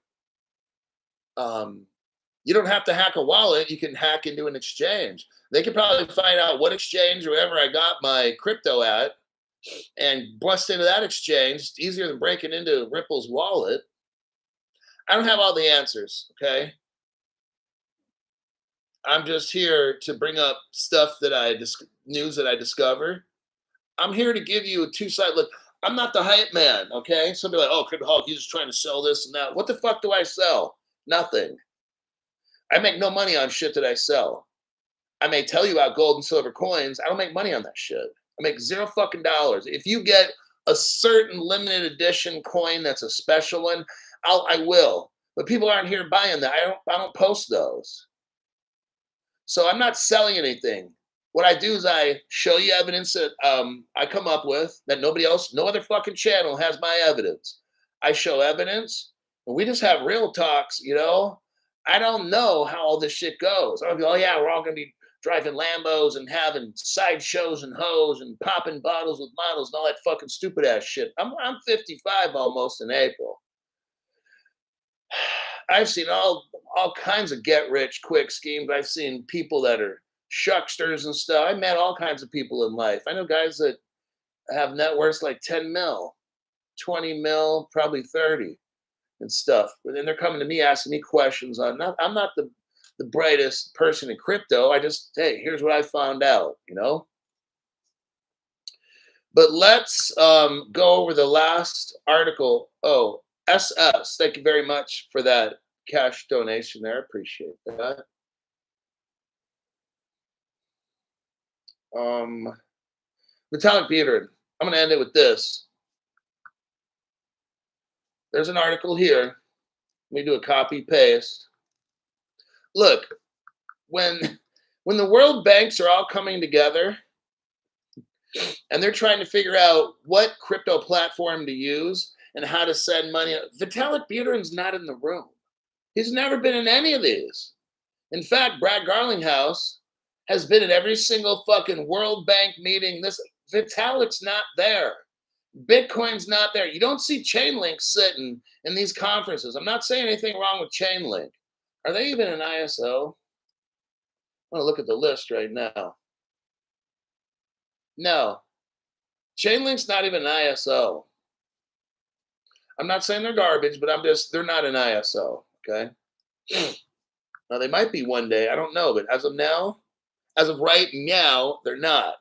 You don't have to hack a wallet. You can hack into an exchange. They could probably find out what exchange or wherever I got my crypto at and bust into that exchange. It's easier than breaking into Ripple's wallet. I don't have all the answers, okay? I'm just here to bring up stuff that news that I discover. I'm here to give you a two-side look. I'm not the hype man, okay? Somebody like, oh, Crypto Hawk, he's just trying to sell this and that. What the fuck do I sell? Nothing. I make no money on shit that I sell. I may tell you about gold and silver coins. I don't make money on that shit. I make zero fucking dollars. If you get a certain limited edition coin that's a special one, I will. But people aren't here buying that. I don't post those. So I'm not selling anything. What I do is I show you evidence that I come up with that nobody else, no other fucking channel has my evidence. I show evidence, and we just have real talks, you know? I don't know how all this shit goes. I'll be, oh yeah, we're all gonna be driving Lambos and having sideshows and hoes and popping bottles with models and all that fucking stupid ass shit. I'm 55 almost in April. I've seen all kinds of get rich quick schemes. I've seen people that are shucksters and stuff. I met all kinds of people in life. I know guys that have net worths like 10 mil, 20 mil, probably 30 and stuff. But then they're coming to me asking me questions on I'm not the brightest person in crypto. I just, hey, here's what I found out, you know? But let's go over the last article. Oh, SS, thank you very much for that cash donation there. Appreciate that. Metallic Peter, I'm going to end it with this. There's an article here. Let me do a copy paste. Look, when the world banks are all coming together and they're trying to figure out what crypto platform to use and how to send money, Vitalik Buterin's not in the room. He's never been in any of these. In fact, Brad Garlinghouse has been at every single fucking World Bank meeting. Vitalik's not there. Bitcoin's not there. You don't see Chainlink sitting in these conferences. I'm not saying anything wrong with Chainlink. Are they even an ISO? I want to look at the list right now. No. Chainlink's not even an ISO. I'm not saying they're garbage, but they're not an ISO, okay? Now, they might be one day. I don't know, but as of right now, they're not.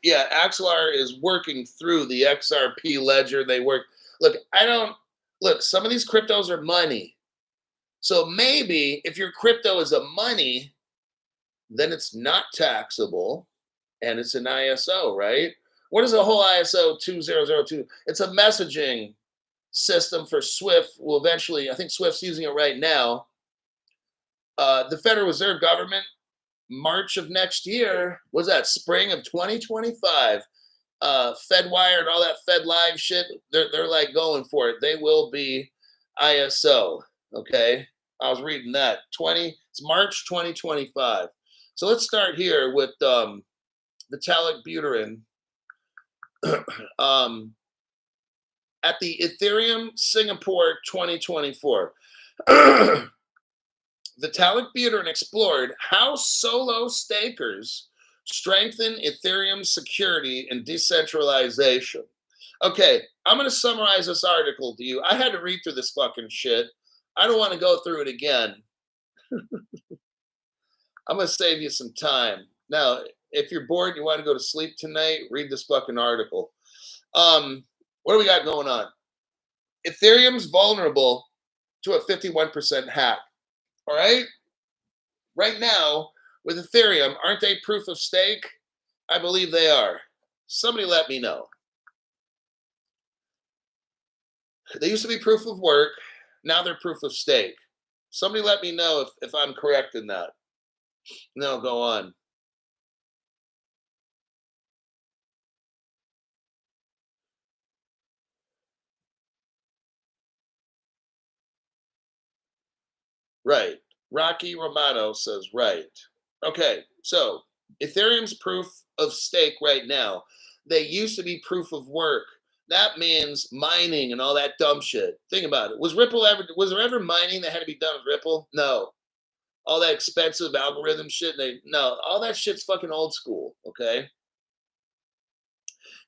Yeah, Axelar is working through the XRP ledger. Look, some of these cryptos are money. So maybe if your crypto is a money, then it's not taxable and it's an ISO, right? What is a whole ISO 2002? It's a messaging system for Swift. Will eventually, I think Swift's using it right now. The Federal Reserve government, March of next year, was that spring of 2025? FedWire and all that Fed Live shit, they're like going for it. They will be ISO. Okay, I was reading that. It's March 2025. So let's start here with Vitalik Buterin. At the Ethereum Singapore 2024. Vitalik Buterin explored how solo stakers strengthen Ethereum's security and decentralization. Okay, I'm going to summarize this article to you. I had to read through this fucking shit. I don't want to go through it again. I'm going to save you some time. Now, if you're bored and you want to go to sleep tonight, read this fucking article. What do we got going on? Ethereum's vulnerable to a 51% hack. All right? Right now, with Ethereum, aren't they proof of stake? I believe they are. Somebody let me know. They used to be proof of work. Now they're proof of stake. Somebody let me know if I'm correct in that. And then I'll go on. Right. Rocky Romano says right. Okay, so Ethereum's proof of stake right now. They used to be proof of work. That means mining and all that dumb shit. Think about it. Was there ever mining that had to be done with Ripple? No. All that expensive algorithm shit, no, all that shit's fucking old school. Okay.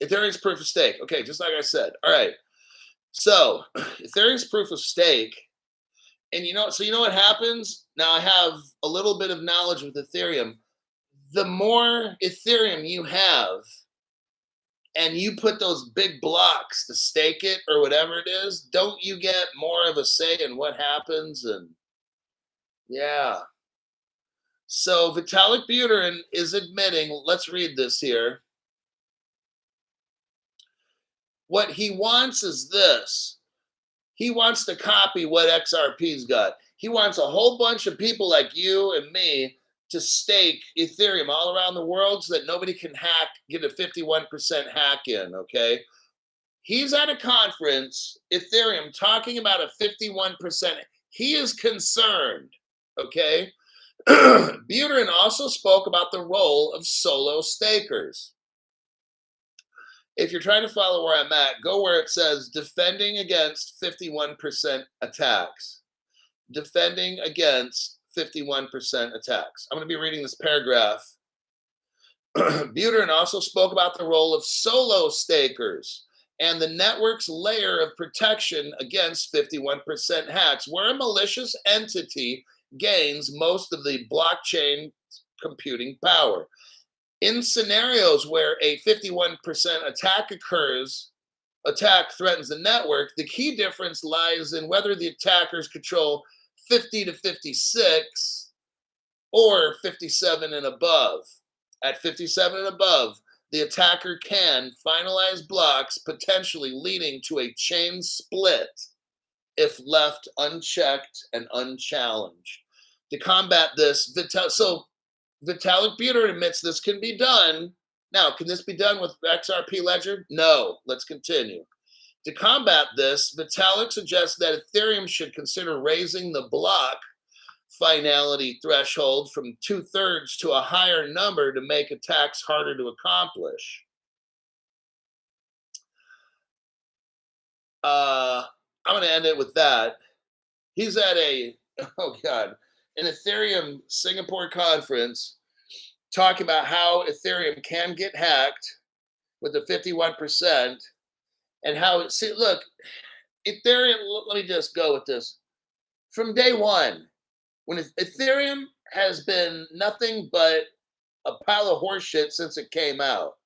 Ethereum's proof of stake. Okay, just like I said. All right. So Ethereum's proof of stake. And you know what happens? Now I have a little bit of knowledge with Ethereum. The more Ethereum you have, and you put those big blocks to stake it or whatever it is, don't you get more of a say in what happens? And yeah. So Vitalik Buterin is admitting, let's read this here. What he wants is this. He wants to copy what XRP's got. He wants a whole bunch of people like you and me to stake Ethereum all around the world so that nobody can get a 51% hack in, okay? He's at a conference, Ethereum, talking about a 51%. He is concerned, okay? Buterin also spoke about the role of solo stakers. If you're trying to follow where I'm at, go where it says defending against 51% attacks. Defending against 51% attacks. I'm going to be reading this paragraph. Buterin also spoke about the role of solo stakers and the network's layer of protection against 51% hacks, where a malicious entity gains most of the blockchain computing power. In scenarios where a 51% attack threatens the network, the key difference lies in whether the attackers control 50 to 56 or 57 and above. At 57 and above, the attacker can finalize blocks, potentially leading to a chain split if left unchecked and unchallenged. To combat this, Vitalik Buterin admits this can be done. Now, can this be done with XRP Ledger? No. Let's continue. To combat this, Vitalik suggests that Ethereum should consider raising the block finality threshold from 2/3 to a higher number to make attacks harder to accomplish. I'm going to end it with that. He's at an Ethereum Singapore conference talking about how Ethereum can get hacked with the 51% and how look, Ethereum, let me just go with this. From day one, when Ethereum has been nothing but a pile of horse shit since it came out.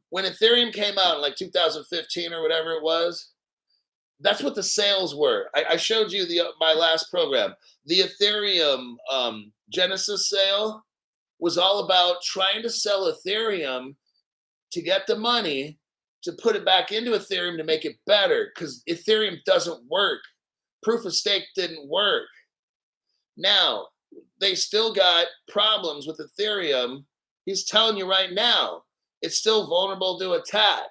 When Ethereum came out in like 2015 or whatever it was, that's what the sales were. I showed you my last program. The Ethereum Genesis sale was all about trying to sell Ethereum to get the money to put it back into Ethereum to make it better, because Ethereum doesn't work. Proof of stake didn't work. Now, they still got problems with Ethereum. He's telling you right now, it's still vulnerable to attack.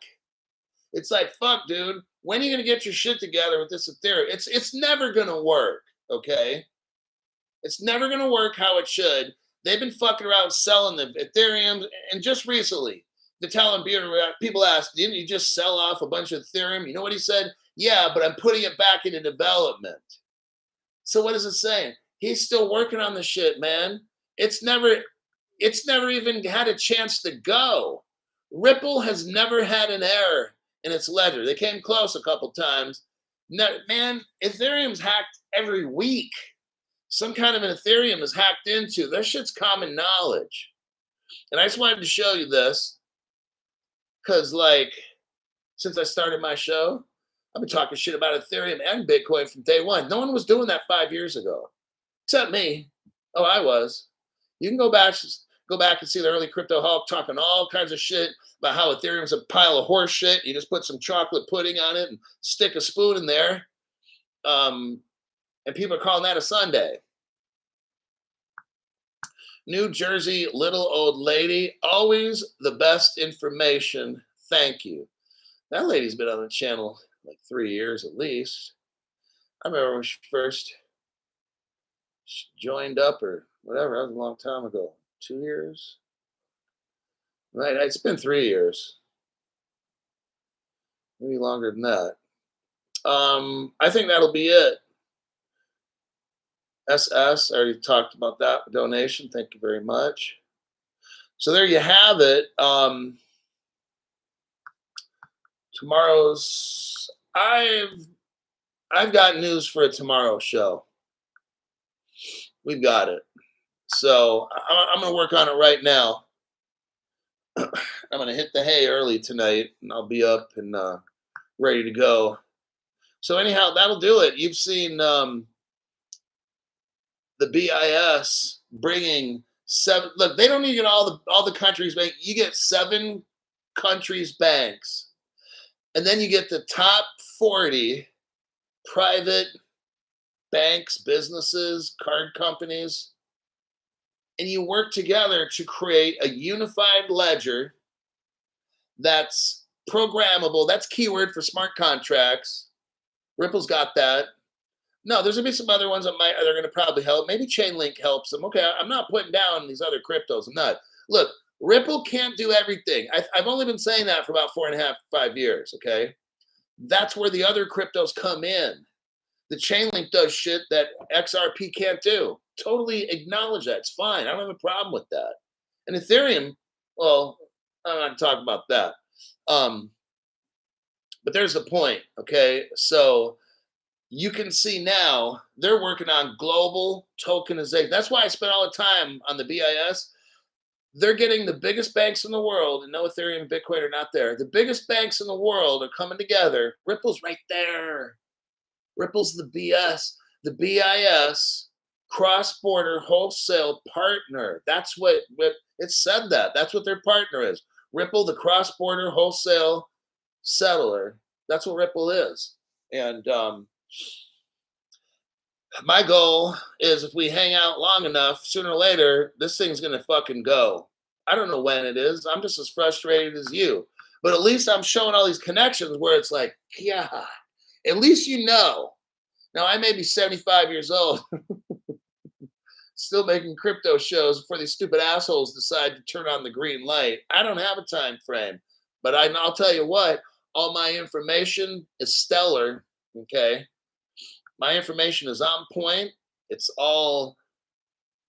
It's like, fuck, dude, when are you going to get your shit together with this Ethereum? It's never going to work, okay? It's never going to work how it should. They've been fucking around selling the Ethereum, and just recently, Vitalik Buterin, people asked, didn't you just sell off a bunch of Ethereum? You know what he said? Yeah, but I'm putting it back into development. So what is it saying? He's still working on the shit, man. It's never even had a chance to go. Ripple has never had an error in its ledger. They came close a couple times. No, man, Ethereum's hacked every week. Some kind of an Ethereum is hacked into. That shit's common knowledge. And I just wanted to show you this because, like, since I started my show, I've been talking shit about Ethereum and Bitcoin from day one. No one was doing that 5 years ago, except me. Oh, I was. You can go back and see the early Crypto Hulk talking all kinds of shit about how Ethereum's a pile of horse shit. You just put some chocolate pudding on it and stick a spoon in there. And people are calling that a sundae. New Jersey little old lady, always the best information. Thank you. That lady's been on the channel like 3 years at least. I remember when she first joined up or whatever. That was a long time ago. 2 years, right? It's been 3 years, maybe longer than that. I think that'll be it. SS, I already talked about that donation. Thank you very much. So there you have it. Tomorrow's I've got news for a tomorrow show. We've got it. So I'm going to work on it right now. I'm going to hit the hay early tonight, and I'll be up and ready to go. So anyhow, that'll do it. You've seen the BIS bringing 7. Look, they don't even get all the countries bank. You get 7 countries banks, and then you get the top 40 private banks, businesses, card companies, and you work together to create a unified ledger that's programmable. That's keyword for smart contracts. Ripple's got that. No, there's gonna be some other ones that they're gonna probably help. Maybe Chainlink helps them. Okay, I'm not putting down these other cryptos. I'm not. Look, Ripple can't do everything. I've only been saying that for about 4.5, 5 years. Okay, that's where the other cryptos come in. The Chainlink does shit that XRP can't do. Totally acknowledge that. It's fine. I don't have a problem with that. And Ethereum, well, I'm not talking about that. But there's the point. Okay, so you can see now they're working on global tokenization. That's why I spent all the time on the BIS. They're getting the biggest banks in the world, and no Ethereum and Bitcoin are not there. The biggest banks in the world are coming together. Ripple's right there. Ripple's the BIS, cross-border wholesale partner. That's what it said that. That's what their partner is. Ripple, the cross-border wholesale settler. That's what Ripple is. And my goal is if we hang out long enough, sooner or later, this thing's going to fucking go. I don't know when it is. I'm just as frustrated as you. But at least I'm showing all these connections where it's like, yeah, at least you know. Now, I may be 75 years old, still making crypto shows before these stupid assholes decide to turn on the green light. I don't have a time frame. But I'll tell you what, all my information is stellar, okay? My information is on point. It's all,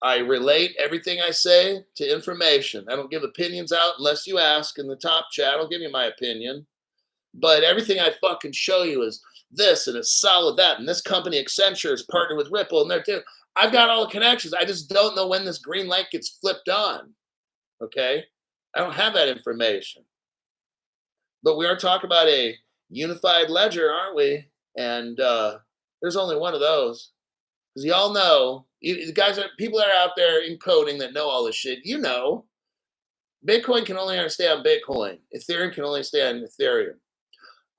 I relate everything I say to information. I don't give opinions out unless you ask in the top chat. I'll give you my opinion. But everything I fucking show you is this, and it's solid that. And this company, Accenture, is partnered with Ripple, and they're doing. I've got all the connections. I just don't know when this green light gets flipped on. Okay? I don't have that information. But we are talking about a unified ledger, aren't we? And there's only one of those. Because y'all know, the guys, people that are out there in coding that know all this shit, you know, Bitcoin can only understand Bitcoin. Ethereum can only understand Ethereum.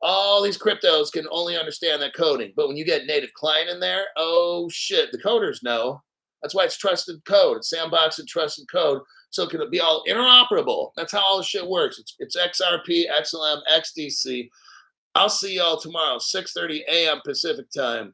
All these cryptos can only understand that coding. But when you get native client in there, oh shit, the coders know. That's why it's trusted code. It's sandboxed and trusted code. So it can be all interoperable. That's how all this shit works. It's XRP, XLM, XDC. I'll see y'all tomorrow, 6:30 a.m. Pacific time.